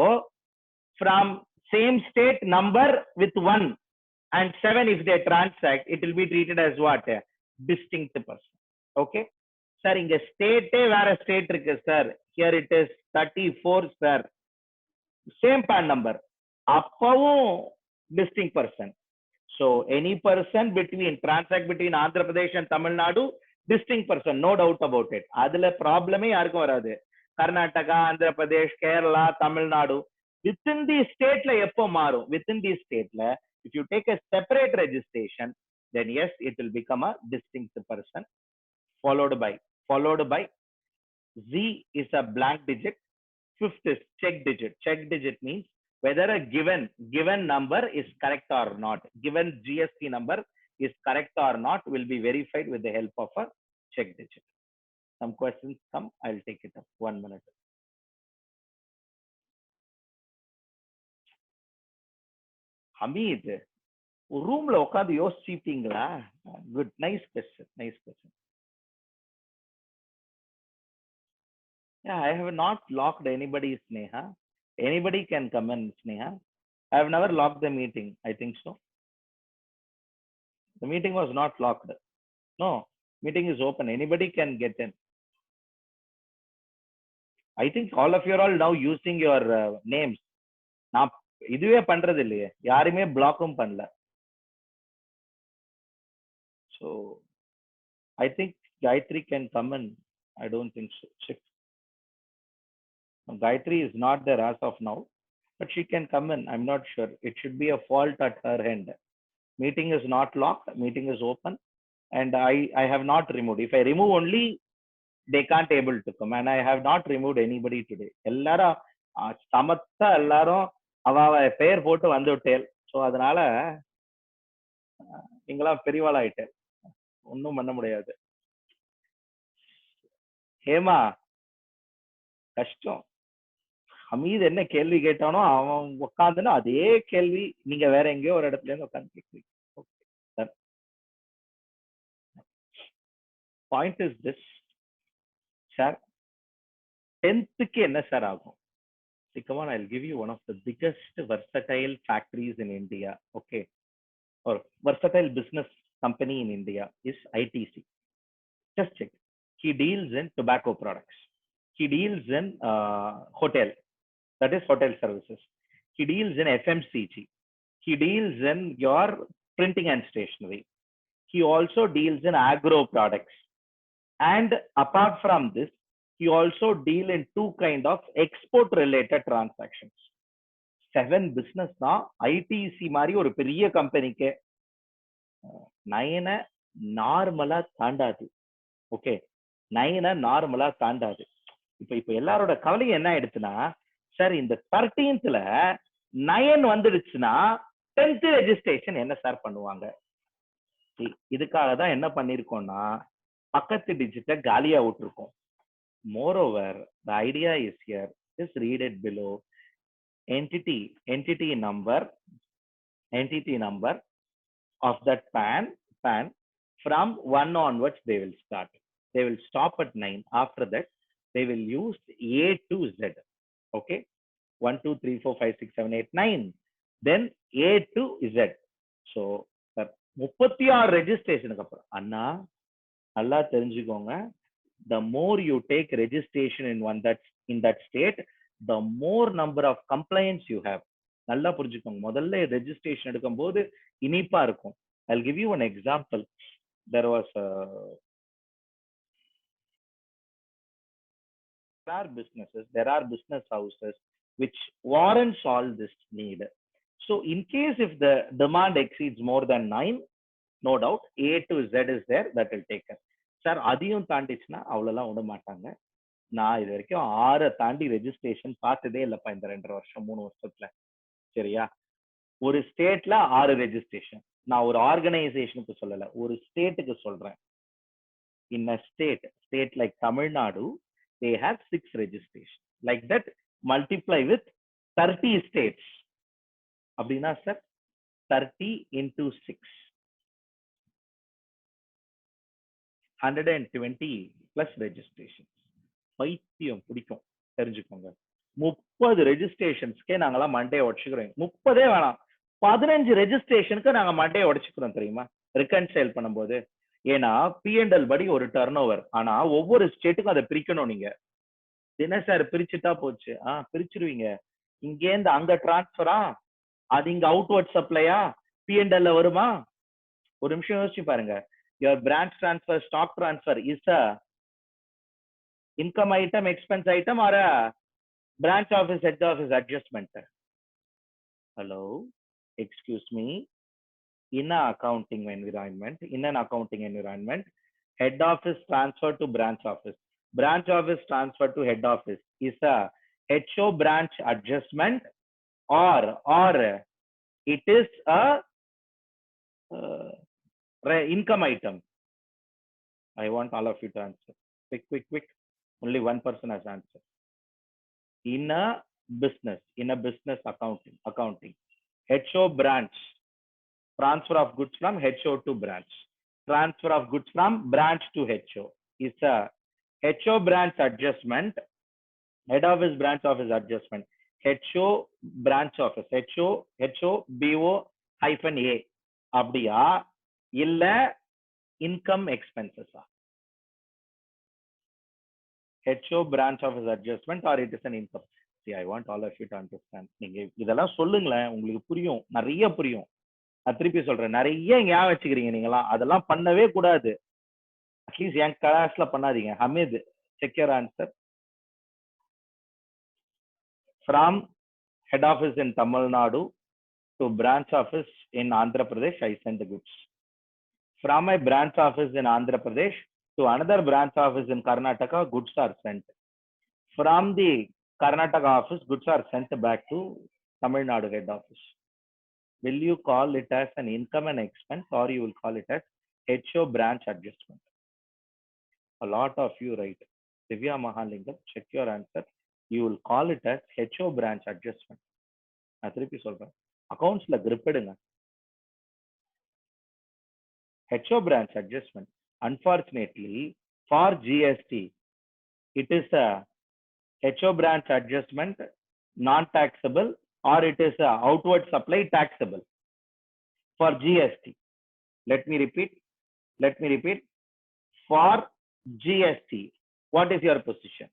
from same state number with 1 and 7, if they transact, it will be treated as what? Distinct person. Okay. Sir, இங்க ஸ்டேட்டே வேற state இருக்கு sir. Here it is 34 sir. Same PAN number. அப்பவும் distinct person. So any person transact between Andhra Pradesh and Tamil Nadu, distinct person, no doubt about it. அதுல ப்ராப்ளமே யாருக்கும் வராது. Karnataka, Andhra Pradesh, Kerala, Tamil Nadu, within the stateல எப்போ மாறும்? Within the stateல, if you take a separate registration, then yes, it will become a distinct person, followed by Z is a blank digit. 5th is check digit. Check digit means whether a given number is correct or not, given GST number is correct or not, will be verified with the help of a check digit. Some questions come, I'll take it up. 1 minute. Hamid, roomல உட்கார்ந்து யோசிச்சிட்டீங்களா? Good, nice question, nice question. Yeah, I have not locked anybody, Sneha. Anybody can come in, Sneha. I have never locked the meeting. I think so. The meeting was not locked. No, meeting is open. Anybody can get in. I think all of you are all now using your names. நான் இதுவே பண்றது இல்லையே, யாருமே பிளாக்கும் பண்ணல. So I think Gayatri can come in. I don't think so. Check. Gayatri is not there as of now, but she can come in. I'm not sure. It should be a fault at her end. Meeting is not locked. Meeting is open, and I have not removed. If I remove only, they can't able to come, and I have not removed anybody today. எல்லாரும் சமத்தா எல்லாரும் அவ பெயர் போட்டு வந்து விட்டேன். So அதனால நீங்களாம் பெரியவாள் ஆயிட்டேன், ஒன்றும் பண்ண முடியாது. ஹேமா கஷ்டம். ஹமீத் என்ன கேள்வி கேட்டானோ அவன் உட்காந்துன்னா அதே கேள்வி நீங்க வேற எங்கேயோ ஒரு இடத்துல இருந்து உட்காந்து கேட்குறீங்க. Point is this sir, 10th என்ன சார் ஆகும்? Come on, I'll give you one of the biggest versatile factories in India. Okay, or versatile business company in India is ITC. Just check. He deals in tobacco products. He deals in hotel, that is hotel services. He deals in FMCG. He deals in your printing and stationery. He also deals in agro products. And apart from this, he also deal in 2 kind of export related transactions. 7 business தான் ITC மாதிரி ஒரு பெரிய கம்பெனிக்கு 9 நார்மலா தாண்டாது. Okay, 9 நார்மலா தாண்டாது. இப்ப எல்லாரோட கவலையும் என்ன ஆயிடுச்சுன்னா, சார் இந்த 13th 9 வந்துடுச்சுன்னா 10th ரெஜிஸ்ட்ரேஷன் என்ன சார் பண்ணுவாங்க? இதுக்காக தான் என்ன பண்ணிருக்கோம்னா பக்கத்து டிஜிட்டை காலியா விட்டுருக்கோம். Moreover, the idea is here, just read it below. Entity number of that PAN from 1 onwards they will start. They will stop at 9. After that, they will use A to Z. Okay, 1, 2, 3, 4, 5, 6, 7, 8, 9. Then A to Z. So, 36 registration அப்புறம் அண்ணா நல்லா தெரிஞ்சுக்கோங்க. The more you take registration in that state, the more number of compliance you have. நல்லா புரிஞ்சுக்கோங்க. முதல்ல registration எடுக்கும்போது இனிப்பா இருக்கும். I'll give you an example. There are business houses which warrants all this need. So in case if the demand exceeds more than 9, no doubt A to Z is there, that will take care. Sir அதையும் தாண்டிச்சுன்னா அவ்வளோலாம் விட மாட்டாங்க. நான் இது வரைக்கும் 6 தாண்டி registration பார்த்ததே இல்லைப்பா இந்த 2.5 வருஷம் 3 வருஷத்துல. சரியா? ஒரு ஸ்டேட்ல 6 ரெஜிஸ்ட்ரேஷன். நான் ஒரு ஆர்கனைசேஷனுக்கு சொல்லல, ஒரு ஸ்டேட்டுக்கு சொல்றேன். In a state like Tamil Nadu, they have 6 registration. Like that, multiply with 30 states. அப்படின்னா சார் 30 into 6. 120 plus registration. பைத்தியம் பிடிக்கும், தெரிஞ்சுக்கோங்க. 30 ரெஜிஸ்ட்ரேஷன்ஸ்க்கே நாங்களாம் மண்டே உடச்சுக்கிறோம். 30 வேணாம், 15 ரெஜிஸ்ட்ரேஷனுக்கு நாங்க மண்டே உடச்சுக்கிறோம் தெரியுமா, ரிகன்சைல் பண்ணும்போது. ஏன்னா P&L படி ஒரு டர்ன் ஓவர், ஆனா ஒவ்வொரு ஸ்டேட்டுக்கும் அதை பிரிக்கணும். நீங்க என்ன சார் பிரிச்சுட்டா போச்சு? பிரிச்சிருவீங்க. இங்கேருந்து அங்க டிரான்ஸ்பரா, அது இங்க அவுட்வர்ட் சப்ளையா, P&L வருமா? ஒரு நிமிஷம் யோசிச்சு பாருங்க. Your branch transfer, stock transfer is a income item, expense item, or a branch office, head office adjustment? Hello, excuse me. In an accounting environment, head office transfer to branch office transfer to head office is a HO branch adjustment or it is a income item? I want all of you to answer. Quick. Only one person has answered. In a business accounting. HO branch, transfer of goods from HO to branch. Transfer of goods from branch to HO is a HO branch adjustment. Head office branch office adjustment. HO branch office. HO BO hyphen A. அப்படியா இல்ல income expenses? HO branch office adjustment or it is an income? See, I want all of you to understand. நீங்க இதெல்லாம் சொல்லுங்களேன், உங்களுக்கு புரியும், நிறைய புரியும். நான் திருப்பி சொல்றேன், நிறைய ஞாபகம் வச்சுக்கிறீங்க நீங்களாம், அதெல்லாம் பண்ணவே கூடாது. அட்லீஸ்ட் என் கிளாஸ்ல பண்ணாதீங்க. Hameed, check your answer. From head office in Tamil Nadu to branch office in Andhra Pradesh, I send the goods. From my branch office in Andhra Pradesh to another branch office in Karnataka, goods are sent. From the Karnataka office, goods are sent back to Tamil Nadu head office. Will you call it as an income and expense, or you will call it as HO branch adjustment? A lot of you write. Divya Mahalingam, check your answer. You will call it as HO branch adjustment. நான் திருப்பி சொல்றேன், அக்கௌண்ட்ஸ்ல grip எடுங்க. HO branch adjustment. Unfortunately, for GST, it is a HO branch adjustment non-taxable, or it is a outward supply taxable. For GST, let me repeat. For GST, what is your position?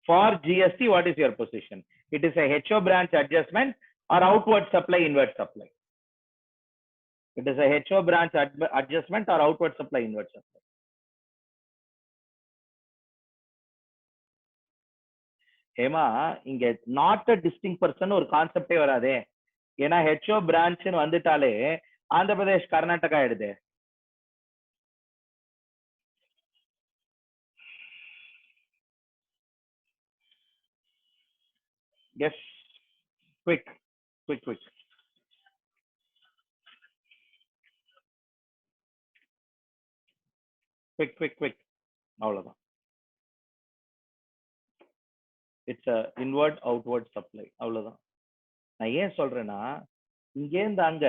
For GST, what is your position? It is a HO branch adjustment or outward supply, inward supply? It is a HO branch adjustment or outward supply, inward supply? Hema, இங்க not a டிஸ்டிங் person ஒரு கான்செப்டே வராதே. ஏன்னா HO branch வந்துட்டாலே ஆந்திர பிரதேஷ் கர்நாடகா ஆயிடுது. Yes, quick. அவ்வளவுதான். It's a inward outward supply, அவ்வளவுதான். நான் ஏன் சொல்றேன்னா, இங்கேருந்து அங்க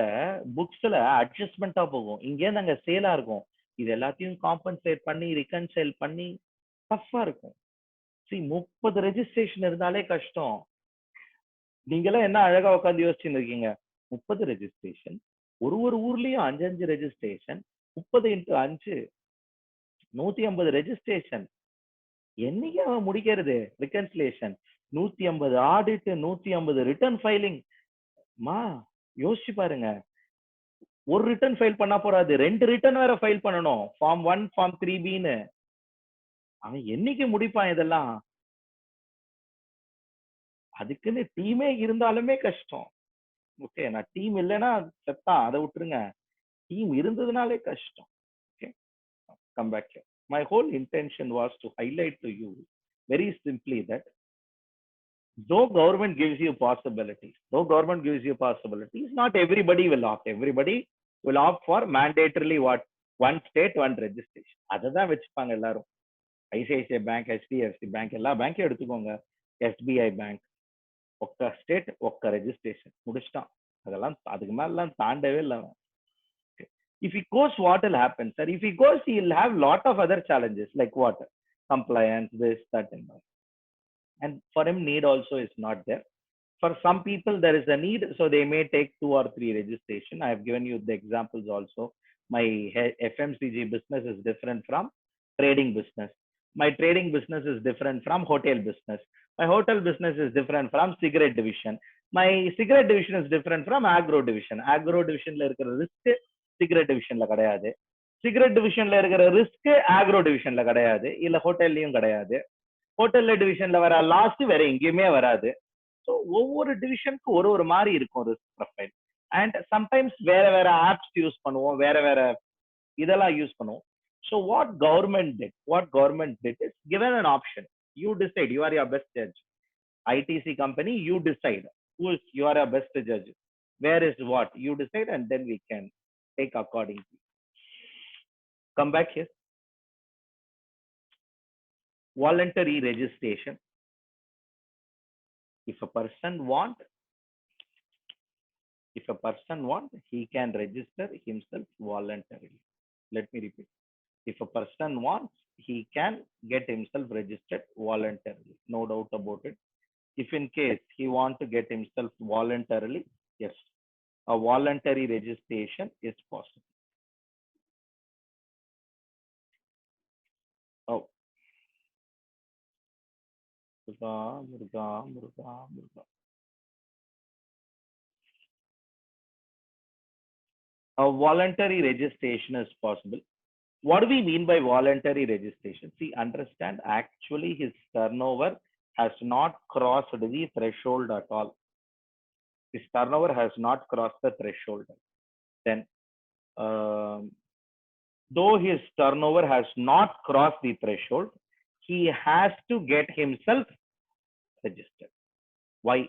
புக்ஸ்ல அட்ஜஸ்ட்மெண்டா போகும், இங்கேருந்து அங்க சேலா இருக்கும். இது எல்லாத்தையும் காம்பன்சேட் பண்ணி ரிகன்சைல் பண்ணி டஃப்பா இருக்கும். சி, 30 ரெஜிஸ்ட்ரேஷன் இருந்தாலே கஷ்டம். நீங்களாம் என்ன அழகா உட்காந்து யோசிச்சுன்னு இருக்கீங்க. 30 ரெஜிஸ்ட்ரேஷன், ஒரு ஊர்லயும் 5 ரெஜிஸ்ட்ரேஷன், 30 × 5 150 ரெஜிஸ்ட்ரேஷன். என்னைக்கு அவன் முடிக்கிறது ரிகன்சிலேஷன்? 150 audit, 150 return filing. மா யோசிச்சு பாருங்க, ஒரு ரிட்டர்ன் ஃபைல் பண்ணா போறாது, 2 ரிட்டர்ன் வேற ஃபைல் பண்ணணும், ஃபார்ம் 1 ஃபார்ம் 3Bன்னு. அவன் என்னைக்கு முடிப்பான் இதெல்லாம்? அதுக்குன்னு டீமே இருந்தாலுமே கஷ்டம். ஓகே, நான் டீம் இல்லைன்னா செத்தான், அதை விட்டுருங்க. டீம் இருந்ததுனாலே கஷ்டம். Okay, come back. My whole intention was to highlight to you very simply that though government gives you possibilities, not everybody will opt. Everybody will opt for mandatorily what? One state, one registration. அதுதான் வச்சுப்பாங்க எல்லாரும். ICICI bank, HDFC bank, எல்லா பேங்கையும் எடுத்துக்கோங்க. SBI bank, ஒக்க state ஒக்க registration, முடிச்சிட்டான். அதெல்லாம் அதுக்கு மேலாம் தாண்டவே இல்லை. If he goes, what will happen, sir? If he goes, he will have lot of other challenges like what? Compliance, this, that, and that. And for him, need also is not there. For some people, there is a need, so they may take 2 or 3 registration. I have given you the examples also. My FMCG business is different from trading business. My trading business is different from hotel business. My hotel business is different from cigarette division. My cigarette division is different from agro division. Agro division la irukra risk cigarette division la kadayadu. Cigarette division la irukra risk agro division la kadayadu. Illa hotel liyum kadayadu. Hotel division la vara loss vera engiyume varadu. So ஒவ்வொரு டிவிஷனுக்கு ஒரு மாதிரி இருக்கும் risk profile. And sometimes வேற apps use பண்ணுவோம், வேற இதெல்லாம் use பண்ணுவோம். So what government did is given an option. You decide. You are your best judge. ITC company, you decide Who is you are a best judge? Where is what? You decide, and then we can take accordingly. Come back here. Voluntary registration. If a person want, he can register himself voluntarily. Let me repeat. If a person wants, he can get himself registered voluntarily. No doubt about it. If in case he want to get himself voluntarily, yes, a voluntary registration is possible. Oh, Murga. A voluntary registration is possible. What do we mean by voluntary registration? See, understand, actually his turnover has not crossed the threshold at all. His turnover has not crossed the threshold. Then, though his turnover has not crossed the threshold, he has to get himself registered. Why?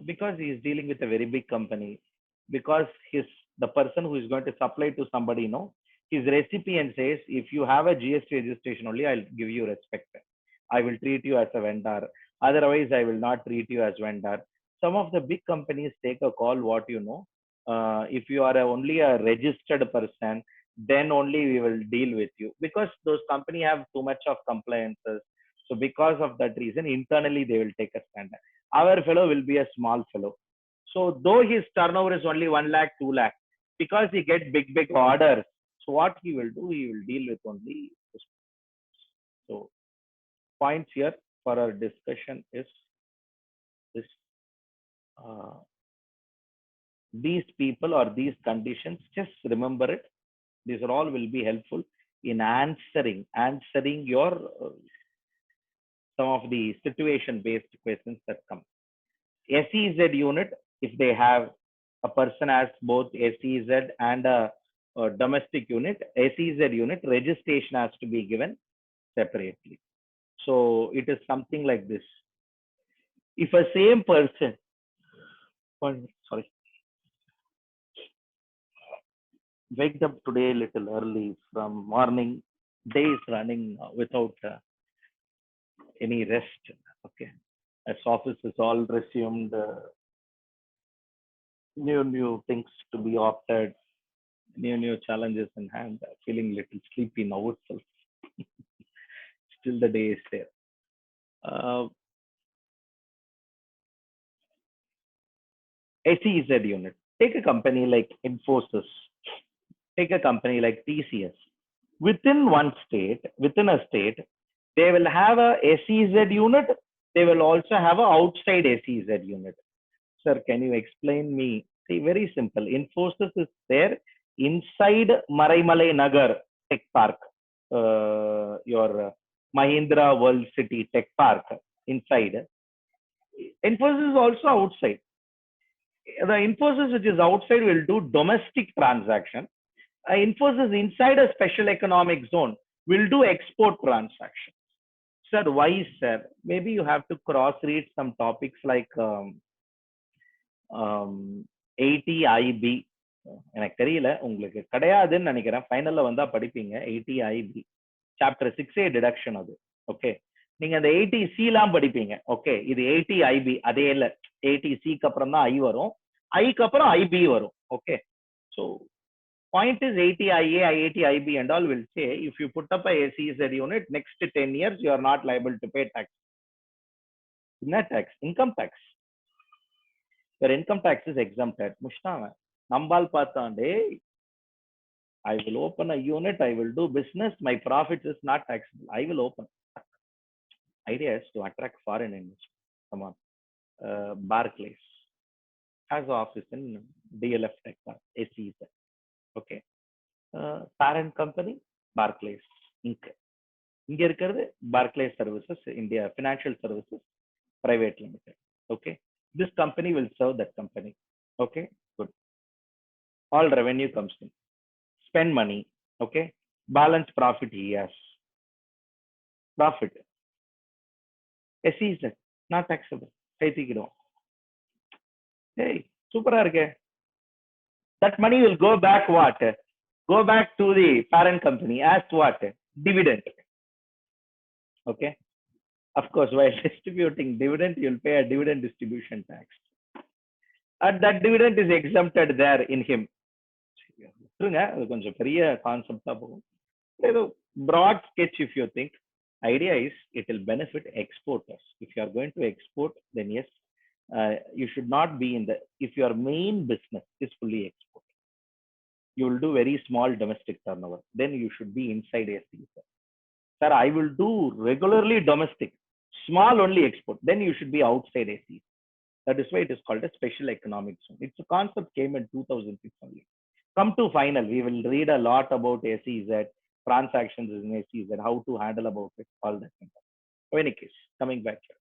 Because he is dealing with a very big company. Because the person who is going to supply to somebody, his recipient says, if you have a GST registration only, I'll give you respect. I will treat you as a vendor. Otherwise, I will not treat you as vendor. Some of the big companies take a call, if you are only a registered person, then only we will deal with you. Because those companies have too much of compliances. So because of that reason, internally, they will take a stand. Our fellow will be a small fellow. So though his turnover is only 1 lakh, 2 lakh, because he get big orders, so what he will do, he will deal with only this. So points here for our discussion is this: these people or these conditions. Just remember it. These are all will be helpful in answering your some of the situation-based questions that come. SEZ unit, if they have a person has both SEZ and a domestic unit, SEZ unit registration has to be given separately. So it is something like this. If a same person, sorry, waked up today a little early from morning, day is running without any rest. Okay, as office is all resumed, new things to be opted, new challenges in hand, feeling little sleepy now itself. Still the day is there. SEZ unit. Take a company like Infosys. Take a company like TCS. Within a state, they will have a SEZ unit. They will also have an outside SEZ unit. Sir, can you explain me? See, very simple. Infosys is there inside Maraimalai Nagar Tech Park, your Mahindra World City Tech Park inside. Infosys is also outside. The Infosys which is outside will do domestic transaction. Infosys inside a special economic zone will do export transactions. Sir, why, sir? Maybe you have to cross-read some topics like 80IB. எனக்கு தெரியல, உங்களுக்கு கிடையாதுன்னு நினைக்கிறேன். ஃபைனல்ல வந்தா படிப்பீங்க. 80IB chapter 6A deduction அது. Okay, நீங்க அந்த 80C படிப்பீங்க. ஓகே, இது 80IB அதே இல்ல. 80Cக்கு அப்புறம் தான் I வரும், Iக்கு அப்புறம் IB வரும். Okay, so point is 80IA, 80IB and all will say if you put up a SEZ unit next 10 years you are not liable to pay tax. Net tax, income tax. Your income tax is exempted. Mushtama nambal pathande, I will open a unit, I will do business, my profits is not taxable, I will open. Idea is to attract foreign investment. Come on. Barclays has office in DLF Tech Park, SEZ. Okay, parent company Barclays Inc. இங்க இருக்கிறது Barclays Services India Financial Services Private Limited. Okay, this company will serve that company. Okay, good. All revenue comes in, spend money. Okay, balance profit he has. Profit SEZ not taxable. Hey, super arke. That money will go back what? Go back to the parent company as what? Dividend. Okay. Of course, while distributing dividend, you'll pay a dividend distribution tax. And that dividend is exempted there in him. விட்டுருங்க அது கொஞ்சம் பெரிய கான்செப்டா போகும் ஏதோ broad sketch if you think idea is it will benefit exporters if you are going to export then yes you should not be in the if your main business is fully export you will do very small domestic turnover then you should be inside SE sir I will do regularly domestic small only export then you should be outside SE that is why it is called a special economic zone it's a concept came in 2006 only come to final we will read a lot about SEZ transactions in SEZ how to handle about it all that in any case coming back here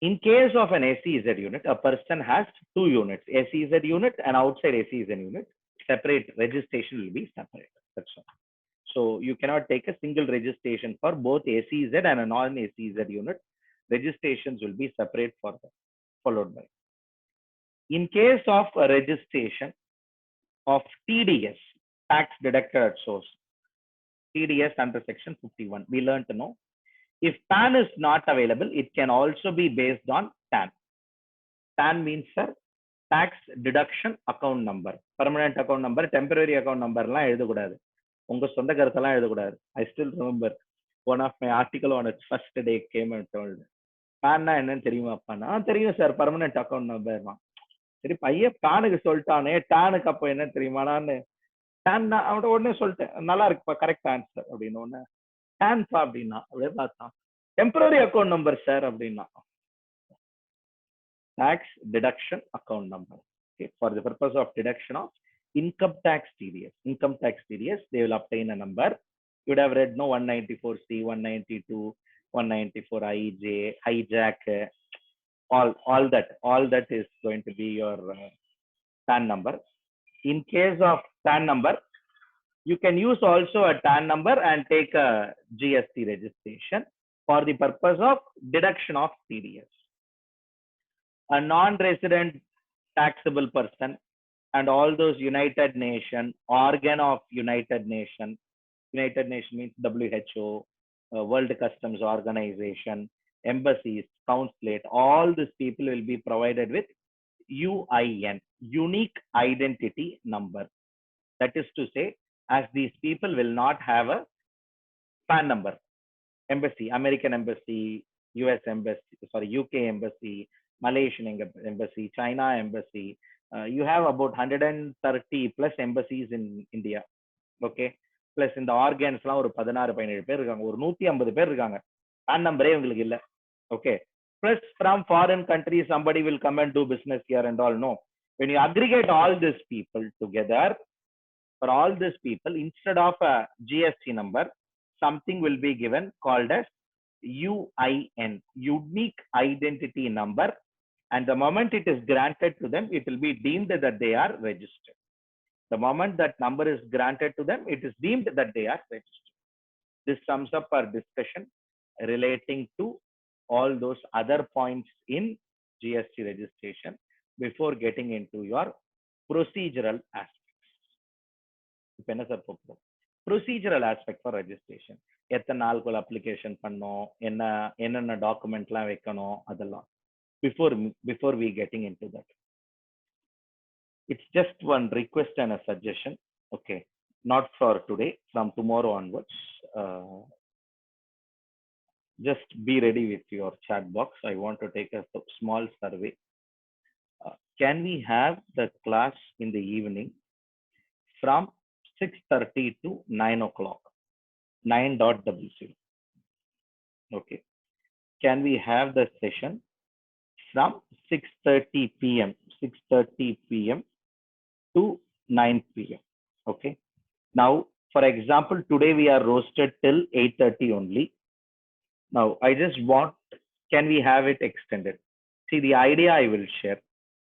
in case of an SEZ unit a person has two units SEZ unit and outside SEZ unit separate registration will be separate that's all so you cannot take a single registration for both SEZ and a non-SEZ unit registrations will be separate for them followed by in case of a registration of TDS, tax deducted at source, TDS under section 51, we learned to know if PAN is not available, it can also be based on TAN. TAN means sir, tax deduction account number, permanent account number, temporary account number. உங்க சொந்த கருத்தெல்லாம் எழுதக்கூடாது I still remember one of my article on its first day came and told PAN என்னன்னு தெரியுமாப்பான்னா தெரியும் sir permanent account number சரி பையன் பேனுக்கு சொல்லிட்டானே டேனுக்கு அப்போ என்ன தெரியுமாடான்னு டேன் அவன் உடனே சொல்லிட்டேன் நல்லா இருக்குப்பா கரெக்ட் ஆன்சர் அப்படின்னு ஒன்னு டேன்பா அப்படின்னா அப்படியே பார்த்தான் டெம்பரரி அக்கௌண்ட் நம்பர் சார் அப்படின்னா tax deduction account number for the purpose of deduction of income tax TDS they will obtain a number you would have read no 194C 192 194 IJ hijack all that is going to be your TAN number in case of TAN number you can use also a TAN number and take a GST registration for the purpose of deduction of TDS a non-resident taxable person and all those United Nations organ of United Nation means WHO World Customs Organization embassies, consulate, all these people will be provided with UIN, unique identity number. That is to say, as these people will not have a PAN number, embassy, American embassy, US embassy, sorry, UK embassy, Malaysian embassy, China embassy, you have about 130 plus embassies in India. Okay. Plus in the organs, ஒரு 16-17 பேர் இருக்காங்க ஒரு 150 பேர் இருக்காங்க PAN நம்பரே உங்களுக்கு இல்ல okay plus from foreign countries somebody will come and do business here and all no when you aggregate all these people together for all these people instead of a GST number something will be given called as UIN unique identity number and the moment it is granted to them it will be deemed that they are registered the moment that number is granted to them it is deemed that they are registered this sums up our discussion relating to all those other points in GST registration before getting into your procedural aspects. Procedural aspect for registration. எத்தனை நாளுக்குள்ள application பண்ணோம் என்ன டாக்குமெண்ட்லாம் வைக்கணும் அதெல்லாம் before we getting into that. It's just one request and a suggestion. Okay, not for today, from tomorrow onwards. Just be ready with your chat box. I want to take a small survey. Can we have the class in the evening from 6:30 to 9 o'clock? 9.00. Okay. Can we have the session from 6:30 p.m. 6:30 p.m. to 9 p.m. Okay. Now, for example, today we are roasted till 8:30 only. Now, I just want, can we have it extended? See, the idea I will share.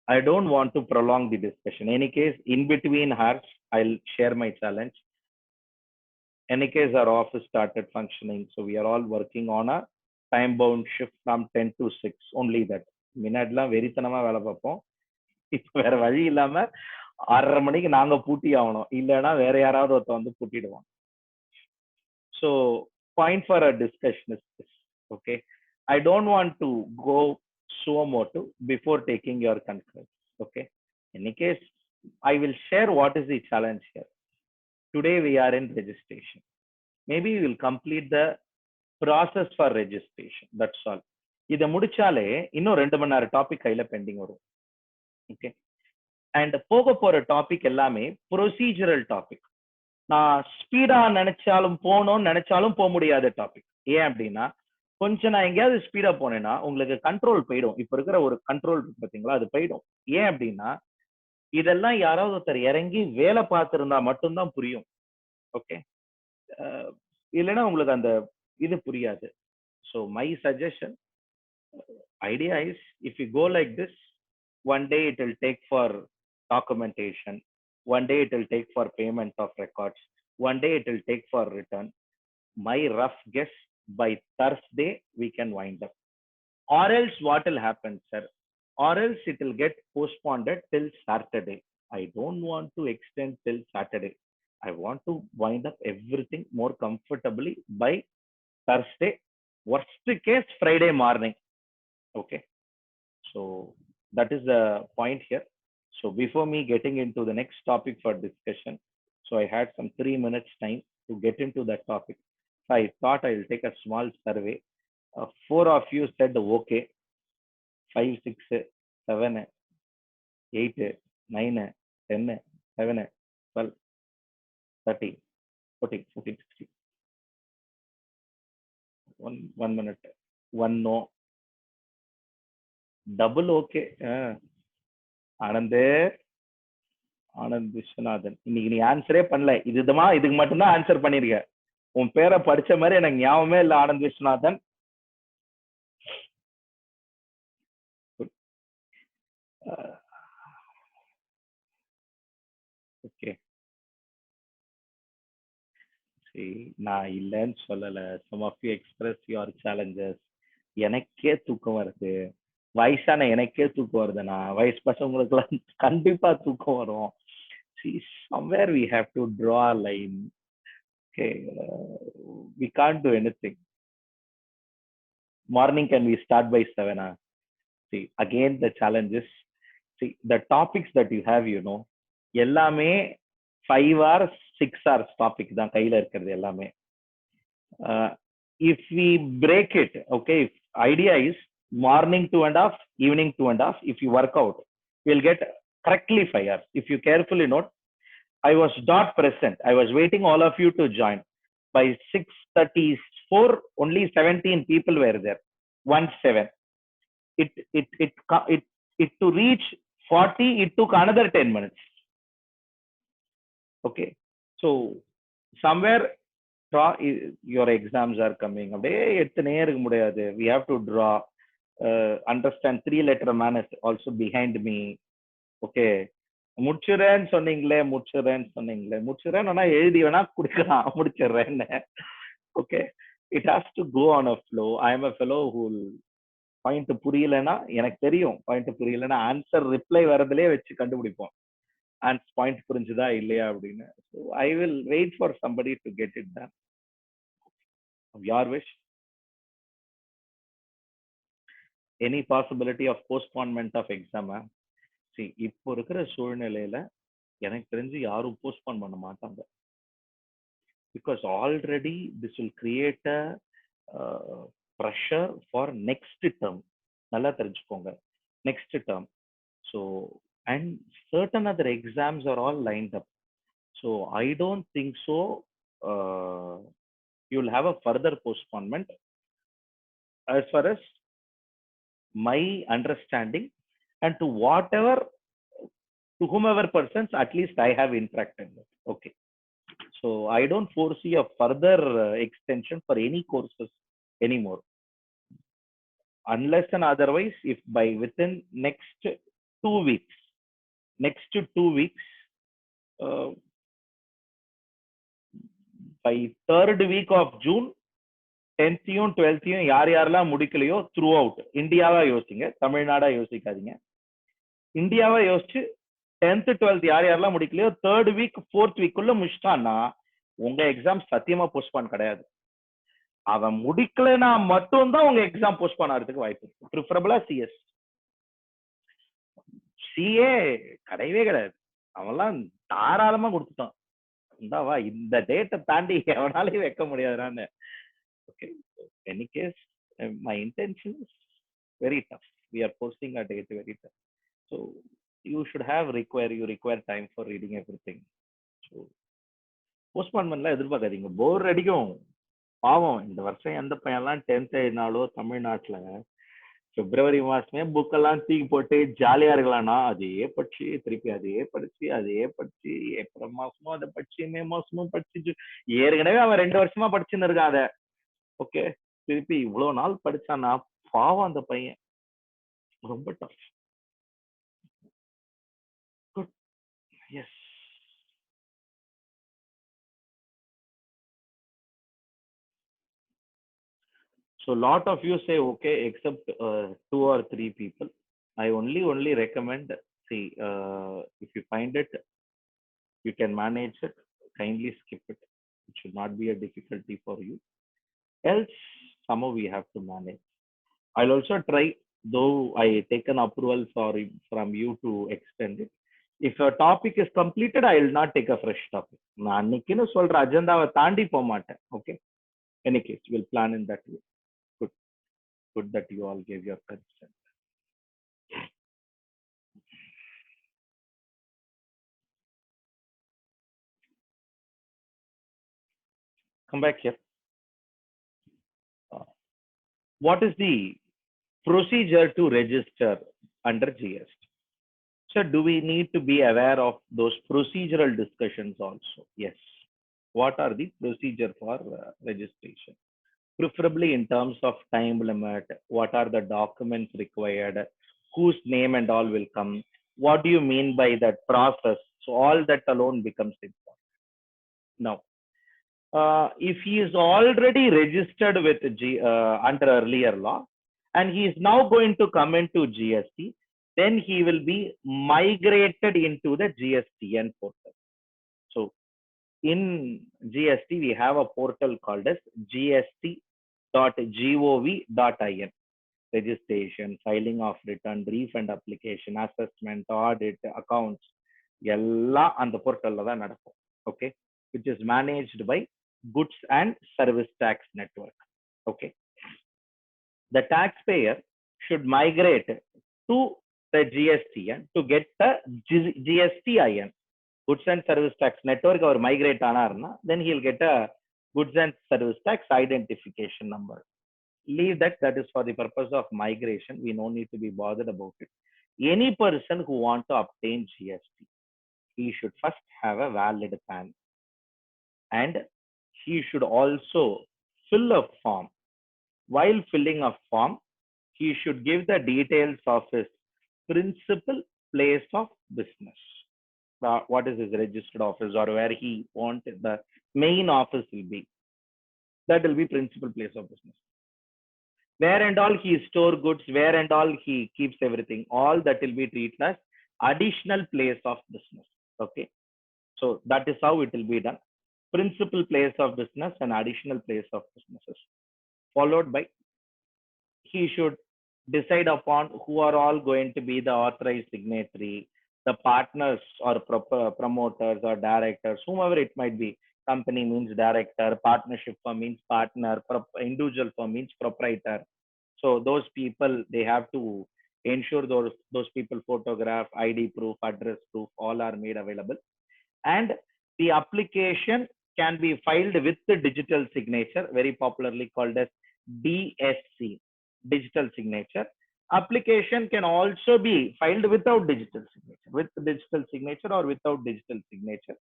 I don't want to prolong the discussion. In any case, in between hours, I'll share my challenge. In any case, our office started functioning. So we are all working on a time-bound shift from 10 to 6, only that. முன்னாடிலாம் வெறித்தனமா வேலை பார்ப்போம். இப்ப வேற வழி இல்லாம 6:30 மணிக்கு நாங்க பூட்டி ஆகணும். இல்லைன்னா வேற யாராவது ஒருத்தன் வந்து பூட்டிடுவான். So point for a discussion is this. Okay. I don't want to go suo motu before taking your concurrence. Okay. In any case, I will share what is the challenge here. Today we are in registration. Maybe we will complete the process for registration. That's all. இதை முடிச்சாலே இன்னும் 2 மணி நேரம் topic கையில bending வரும். Okay. And போக போற topic எல்லாமே procedural topic. நான் speedo நினைச்சாலும் போகணும்னு நினைச்சாலும் போக முடியாத டாபிக். ஏன் அப்படின்னா கொஞ்சம் நான் எங்கேயாவது ஸ்பீடா போனேன்னா உங்களுக்கு கண்ட்ரோல் போயிடும். இப்ப இருக்கிற ஒரு கண்ட்ரோல் இருக்கு பாத்தீங்களா, அது போயிடும். ஏன் அப்படின்னா இதெல்லாம் யாராவது ஒருத்தர் இறங்கி வேலை பார்த்திருந்தா மட்டும்தான் புரியும். ஓகே. இல்லைன்னா உங்களுக்கு அந்த இது புரியாது. So my suggestion idea is if you go like this, one day it will take for documentation, one day it will take for payment of records, one day it will take for return. My rough guess, by Thursday we can wind up, or else what will happen, sir, or else it will get postponed till Saturday. I don't want to extend till Saturday. I want to wind up everything more comfortably by Thursday, worst case Friday morning. Okay. So that is the point here. So before me getting into the next topic for discussion, so I had some 3 minutes time to get into that topic. So I thought I will take a small survey. 4 of you said okay. 5, 6, 7, 8, 9, 10, 11, 12, 13, 14, 15, 16. 1 minute. 1 no. Double okay. Anand Viswanathan, இன்னைக்கு நீ ஆன்சரே பண்ணல. இதுக்கு மட்டும்தான் answer பண்ணிருக்க. உன் பேரை படிச்ச மாதிரி எனக்கு ஞாபகமே இல்லை. ஆனந்த் விஸ்வநாதன். ஓகே. நான் இல்லைன்னு சொல்லல. Some of you express your challenges. எனக்கே தூக்கம் வருது. வயசான எனக்கே தூக்கம் வருதுண்ணா. வயசு பசங்களுக்கு எல்லாம் கண்டிப்பா தூக்கம் வரும். See, somewhere we have to draw a line. Okay, we can't do anything. Morning can we start by 7? See, again the challenge is, see, the topics that you have, எல்லாமே 5 hours 6 hours டாபிக் தான் கையில இருக்கிறது எல்லாமே. If we break it, okay, if idea is morning 2.5, evening 2.5, if you work out, you'll get correctly 5 hours. If you carefully note, I was not present. I was waiting all of you to join. By 6:34, only 17 people were there. 17. It to reach 40, it took another 10 minutes. Okay. So somewhere your exams are coming. We have to draw. Understand 3-letter man is also behind me. Okay. முடிச்சுறேன்னு சொன்னீங்களே ஆனா எழுதி வேணா குடிக்கலாம். முடிச்சிடுறேன்னு. Okay. It has to go on a flow. I am a fellow who point புரியலன்னா எனக்கு தெரியும். Point புரியலன்னா ஆன்சர் ரிப்ளை வரதுலயே வச்சு கண்டுபிடிப்போம். பாயிண்ட் புரிஞ்சுதா இல்லையா அப்படின்னு. So I will wait for somebody to get it done. யார் wish. Any possibility of postponement of exam? இப்போ இருக்கிற சூழ்நிலையில எனக்கு தெரிஞ்சு யாரும் போஸ்ட்போன் பண்ண மாட்டாங்க. Because already this will create a pressure for next term. நல்லா தெரிஞ்சுக்கோங்க, next term. So and certain other exams are all lined up. So I don't think so you will have a further postponement as far as my understanding, and to whomever persons at least I have interacted with. Okay. So I don't foresee a further extension for any courses anymore. Unless and otherwise, if by within next 2 weeks, by 3rd week of June, 10th-யும் 12th-யும் யார் யாரெல்லாம் முடிக்கலையோ through out இந்தியாவா யோசிங்க, தமிழ்நாடா யோசிக்காதீங்க. இந்தியாவா யோசிச்சு 10th 12th யார் யாரெல்லாம் முடிக்கலையோ 3rd week 4th வீக்குள்ள முடிச்சிட்டான்னா உங்க exam சத்தியமா postpone கிடையாது. அவன் முடிக்கலைன்னா மட்டும்தான் உங்க எக்ஸாம் போஸ்ட்பான் ஆகிறதுக்கு வாய்ப்பு இருக்கு. ப்ரிஃபரபிளா சிஎஸ். சிஏ கிடையவே கிடையாது. அவன்லாம் தாராளமா கொடுத்துட்டான். இந்தாவா இந்த டேட்டை தாண்டி எவனாலையும் வைக்க முடியாதுன்னு. Okay. In any case, my intention is very tough. We are posting our date very tough. So you should you require time for reading everything. So postponement எதிர்பார்க்காதீங்க. போர் அடிக்கும். பாவம் இந்த வருஷம் எந்த பையன்லாம் 10th எழுதினாலோ தமிழ்நாட்டுல பிப்ரவரி மாசமே புக்கெல்லாம் தூக்கி போட்டு ஜாலியா இருக்கலாம்னா அதையே படிச்சு திருப்பி அதையே படிச்சு ஏப்ரல் மாசமும் அதை படிச்சு மே மாசமும் படிச்சு ஏற்கனவே அவன் 2 வருஷமா படிச்சுன்னு இருக்கான் அதை. ஓகே, திருப்பி இவ்வளவு நாள் படிச்சானா பாவம் அந்த பையன். ரொம்ப tough. Good. Yes. So lot of you say okay, except 2 or 3 people. I only recommend, see, if you find it, you can manage it, kindly skip it. It should not be a difficulty for you. Else, somehow we have to manage. I'll also try, though I take an approval from you to extend it. If your topic is completed, I will not take a fresh topic. நான் அன்னைக்குன்னு சொல்ற அஜெண்டாவை தாண்டி போக மாட்டேன். Okay. Any case, we'll plan in that way. Good that you all gave your consent. Come back here. What is the procedure to register under GST? So do we need to be aware of those procedural discussions also? Yes. What are the procedure for registration? Preferably in terms of time limit, what are the documents required, whose name and all will come, what do you mean by that process? So all that alone becomes important. Now, if he is already registered with under earlier law and he is now going to come into GST, then he will be migrated into the GSTN portal. So in GST, we have a portal called as gst.gov.in. Registration, filing of return, refund application, assessment, audit, accounts, எல்லாம் அந்த போர்ட்டல்ல தான் நடக்கும். Okay, which is managed by Goods and Service Tax Network. Okay, the taxpayer should migrate to the GSTN to get the GSTIN, Goods and Service Tax Network, or migrate ஆனார்னா then he'll get a Goods and Service Tax identification number. Leave that. That is for the purpose of migration. We no need to be bothered about it. Any person who want to obtain GST, he should first have a valid PAN, and he should also fill a form. While filling a form, he should give the details of his principal place of business. What is his registered office, or where he want the main office will be. That will be principal place of business. Where and all he store goods, where and all he keeps everything, all that will be treated as additional place of business. Okay, so that is how it will be done. Principal place of business and additional place of businesses, followed by he should decide upon who are all going to be the authorized signatory, the partners or promoters or directors, whomever it might be. Company means director, partnership firm means partner, individual firm means proprietor. So those people, they have to ensure those people photograph, ID proof, address proof, all are made available. And the application can be filed with the digital signature, very popularly called as DSC, digital signature. Application can also be filed without digital signature, with digital signature or without digital signature.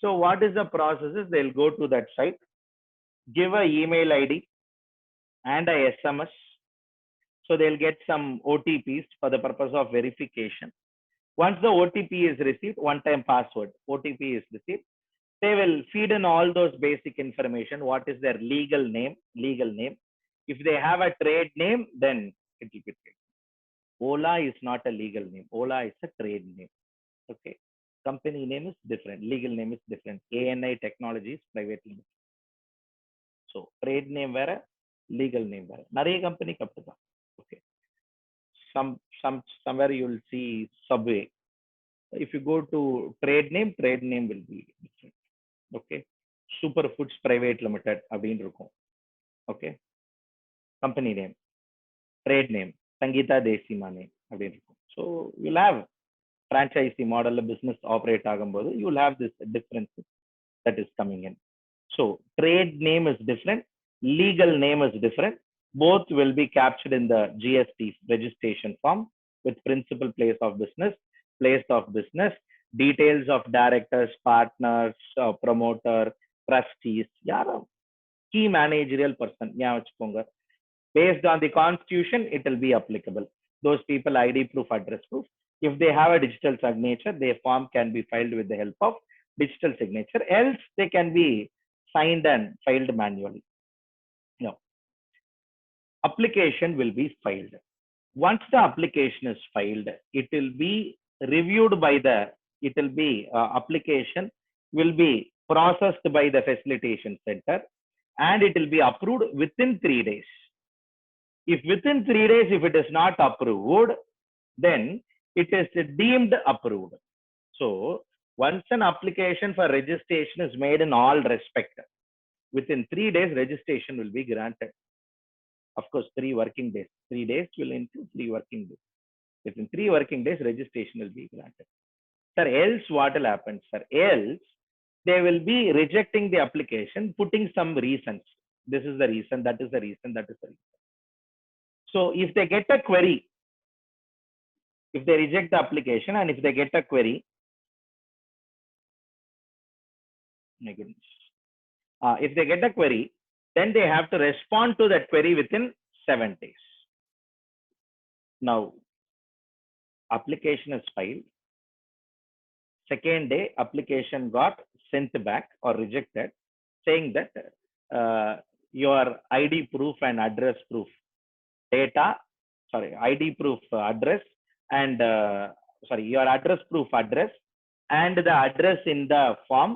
So what is the process is they'll go to that site, give a email ID and a SMS. So they'll get some OTPs for the purpose of verification. Once the OTP is received, one-time password, OTP is received, They will feed in all those basic information. What is their legal name? Legal name. If they have a trade name, then it will be trade. Ola is not a legal name. Ola is a trade name. Okay. Company name is different. Legal name is different. ANI Technologies Private Limited. So trade name வேற, legal name வேற. நிறைய கம்பெனிக்கு அப்படிதான். Okay. Somewhere you will see Subway. If you go to trade name will be different. Okay. Super Foods Private Limited அப்படின்னு இருக்கும். Okay. Company name, trade name, Sangeeta Desimane அப்படின்னு இருக்கும். So you'll have franchisee model business operate ஆகும்போது you will have this difference that is coming in. So trade name is different, legal name is different. Both will be captured in the GST registration form with principal place of business, details of directors, partners, promoter, trustees, யாரும் key managerial person ஞாபகம் வச்சுக்கோங்க. Based on the constitution, it will be applicable. Those people ID proof, address proof. If they have a digital signature, their form can be filed with the help of digital signature. Else, they can be signed and filed manually. No. Application will be filed. Once the application is filed, it will be reviewed by the, application will be processed by the facilitation center and it will be approved within 3 days. If within 3 days, if it is not approved, then it is deemed approved. So once an application for registration is made in all respect, within 3 days, registration will be granted. Of course, 3 working days. 3 days will include 3 working days. Within 3 working days, registration will be granted. Sir, else what will happen, sir? Else, they will be rejecting the application, putting some reasons. This is the reason, that is the reason, that is the reason. So if they get a query, if they reject the application and if they get a query, my goodness. If they get a query, then they have to respond to that query within 7 days. Now, application is filed. Second day, application got sent back or rejected, saying that your ID proof and address proof data, ID proof address and your address proof address and the address in the form,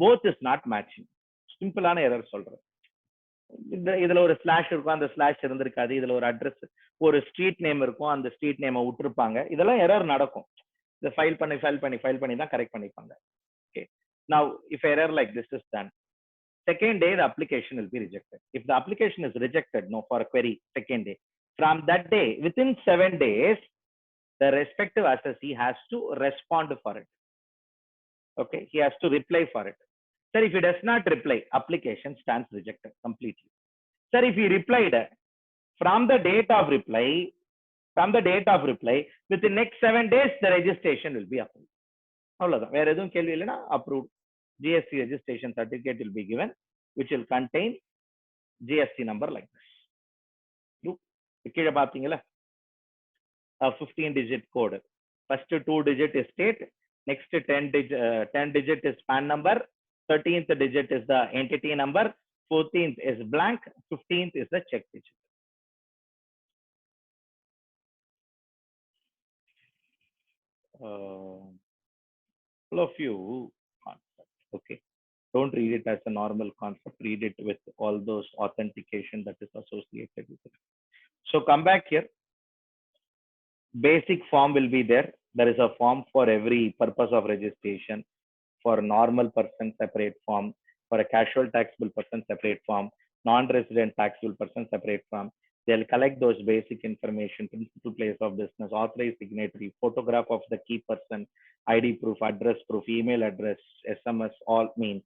both is not matching. Simple error சொல்றேன். இதுல ஒரு slash இருக்கும், அந்த slash இருந்திருக்காது. இதுல ஒரு address, ஒரு street name இருக்கும், அந்த ஸ்ட்ரீட் நேமை விட்டுருப்பாங்க. இதெல்லாம் எரர் நடக்கும். இதை ஃபைல் பண்ணி தான் கரெக்ட் பண்ணிப்பாங்க. Okay. Now, if error like this is done, second day the application will be rejected. If the application is rejected, no, for a query, second day, from that day, within 7 days, the respective assessee has to respond for it. Okay, he has to reply for it. Sir, if he does not reply, application stands rejected completely. Sir, if he replied from the date of reply, within next 7 days, the registration will be approved. அவ்வளவுதான், வேற எதுவும் கேள்வி இல்லைன்னா approved. GST registration certificate will be given, which will contain GST number like this. கீழே பாத்தீங்களா, 15-digit code. First 2 digit is state, next 10 digit is PAN number, 13th digit is the entity number, 14th is blank, 15th is the check digit. All of you concept. Okay, don't read it as a normal concept, read it with all those authentication that is associated with it. So come back here. Basic form will be there. There is a form for every purpose of registration. For normal person, separate form. For a casual taxable person, separate form. Non-resident taxable person, separate form. They'll collect those basic information: principal place of business, authorized signatory, photograph of the key person, ID proof, address proof, email address, SMS, all mean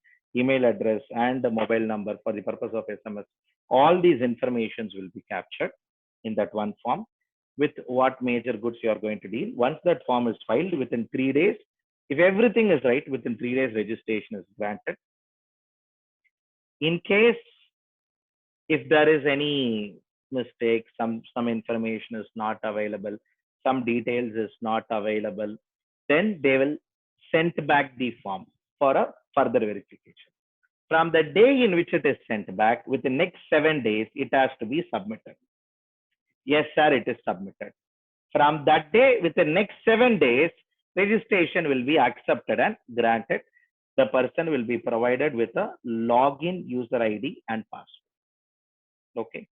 email address and the mobile number for the purpose of SMS. All these informations will be captured in that one form with what major goods you are going to deal. Once that form is filed, within 3 days, if everything is right, within 3 days, registration is granted. In case if there is any mistake, some information is not available, some details is not available, then they will send back the form for a further verification. From the day in which it is sent back, within next 7 days, it has to be submitted. Yes, sir, it is submitted. From that day, within next 7 days, registration will be accepted and granted. The person will be provided with a login user ID and password. Okay.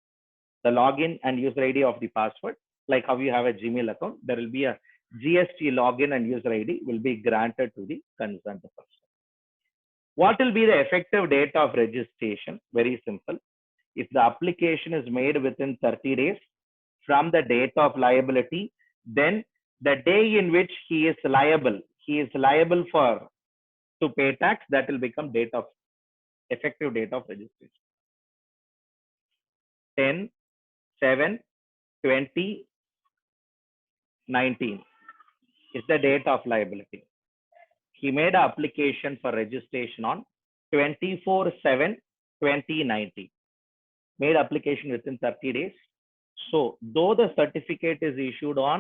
The login and user ID of the password, like how you have a Gmail account, there will be a GST login and user ID will be granted to the concerned person. What will be the effective date of registration? Very simple. If the application is made within 30 days from the date of liability, then the day in which he is liable for to pay tax, that will become date of effective date of registration. 10/7/2019 is the date of liability. He made an application for registration on 24/7/2019. Made application within 30 days. So though the certificate is issued on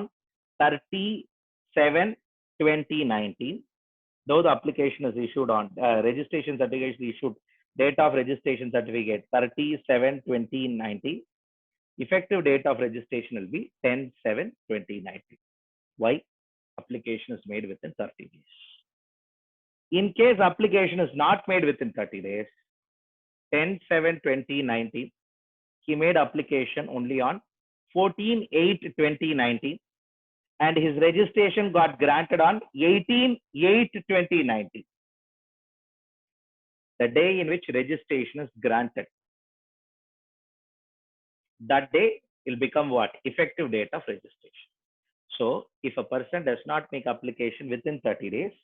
30/7/2019, though the application is issued on registration certificate is issued, date of registration certificate 30/7/2019, effective date of registration will be 10/7/2019. Why? Application is made within 30 days. In case application is not made within 30 days, 10/7/2019, he made application only on 14/8/2019, and his registration got granted on 18/8/2019. The day in which registration is granted, that day will become what? Effective date of registration. So if a person does not make application within 30 days,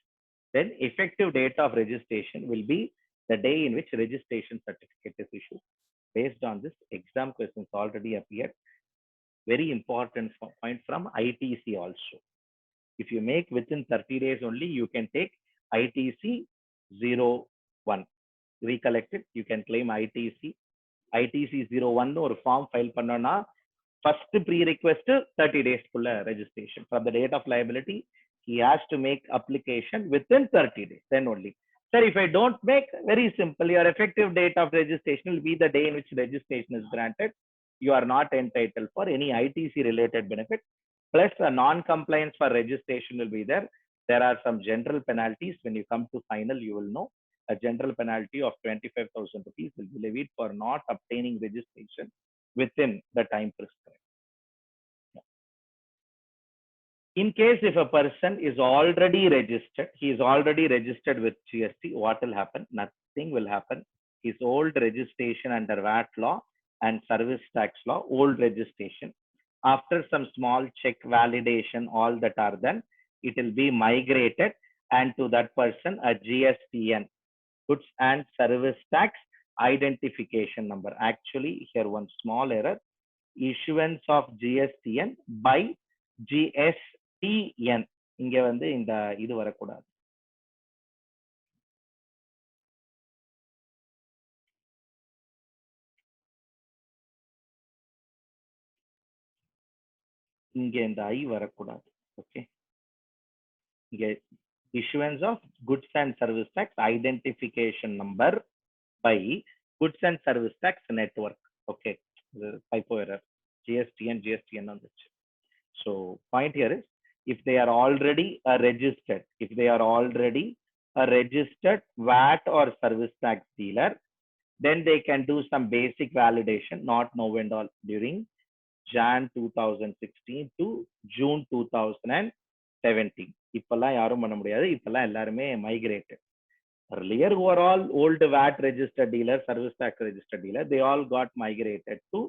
then effective date of registration will be the day in which registration certificate is issued. Based on this, exam questions already appeared. Very important point from ITC also. If you make within 30 days only, you can take ITC 01. Recollect it, you can claim ITC 01 or form file pannona. First prerequisite 30 days full registration. From the date of liability, he has to make application within 30 days. Then only. Sir, if I don't make, very simple, your effective date of registration will be the day in which registration is granted. You are not entitled for any ITC related benefit. Plus a non-compliance for registration will be there. There are some general penalties. When you come to final, you will know a general penalty of 25,000 rupees will be levied for not obtaining registration within the time prescribed. In case if a person is already registered, he is already registered with GST, what will happen? Nothing will happen. His old registration under VAT law and service tax law, old registration. After some small check validation, all that are done, it will be migrated, and to that person a GSTN, goods and service tax identification number. Actually, here one small error. Issuance of GSTN by GSTN. இங்க வந்து இந்த இது வரக்கூடாது. இங்க இந்த I வரக்கூடாது. Okay. இங்க issuance of goods and service tax identification number by goods and service tax network. Okay. Typo error. GSTN on this. So point here is, if they are already registered, VAT or service tax dealer, then they can do some basic validation, not now and all, during Jan 2016 to June 2017. இப்பெல்லாம் யாரும் பண்ண முடியாது. இப்பெல்லாம் எல்லாருமே migrated. Earlier, who are all old VAT registered dealer, service tax registered dealer, they all got migrated to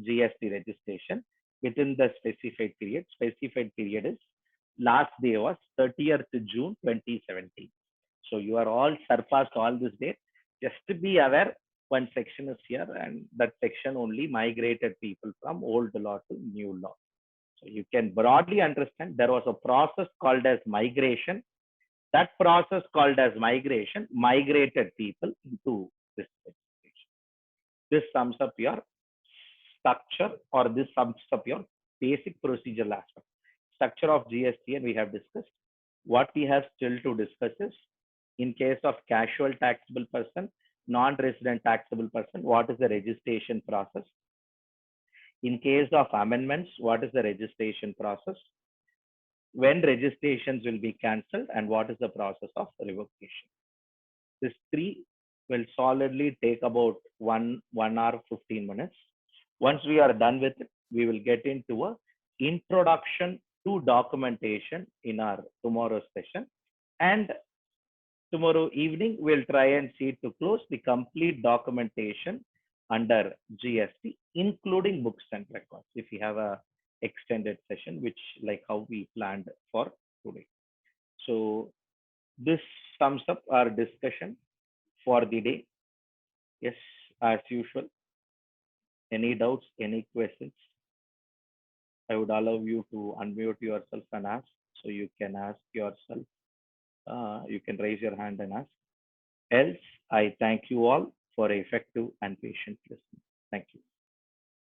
GST registration within the specified period. Specified period is last day was 30th June 2017. So you are all surpassed all this date. Just to be aware, one section is here, and that section only migrated people from old law to new law. So you can broadly understand there was a process called as migration. That process called as migration migrated people into this registration. This sums up your structure, or this sums up your basic procedural aspect. Structure of GST, and we have discussed. What we have still to discuss is In case of casual taxable person, non-resident taxable person, what is the registration process? In case of amendments, what is the registration process? When registrations will be cancelled and what is the process of revocation? This three will solidly take about 1 hour 15 minutes. Once we are done with it, we will get into a introduction to documentation in our tomorrow's session. And tomorrow evening, we'll try and see to close the complete documentation under GST, including books and records, if we have a extended session, which like how we planned for today. So this sums up our discussion for the day. Yes, as usual, any doubts, any questions, I would allow you to unmute yourself and ask. So you can ask yourself, you can raise your hand and ask. Else, I thank you all for effective and patient listening. Thank you.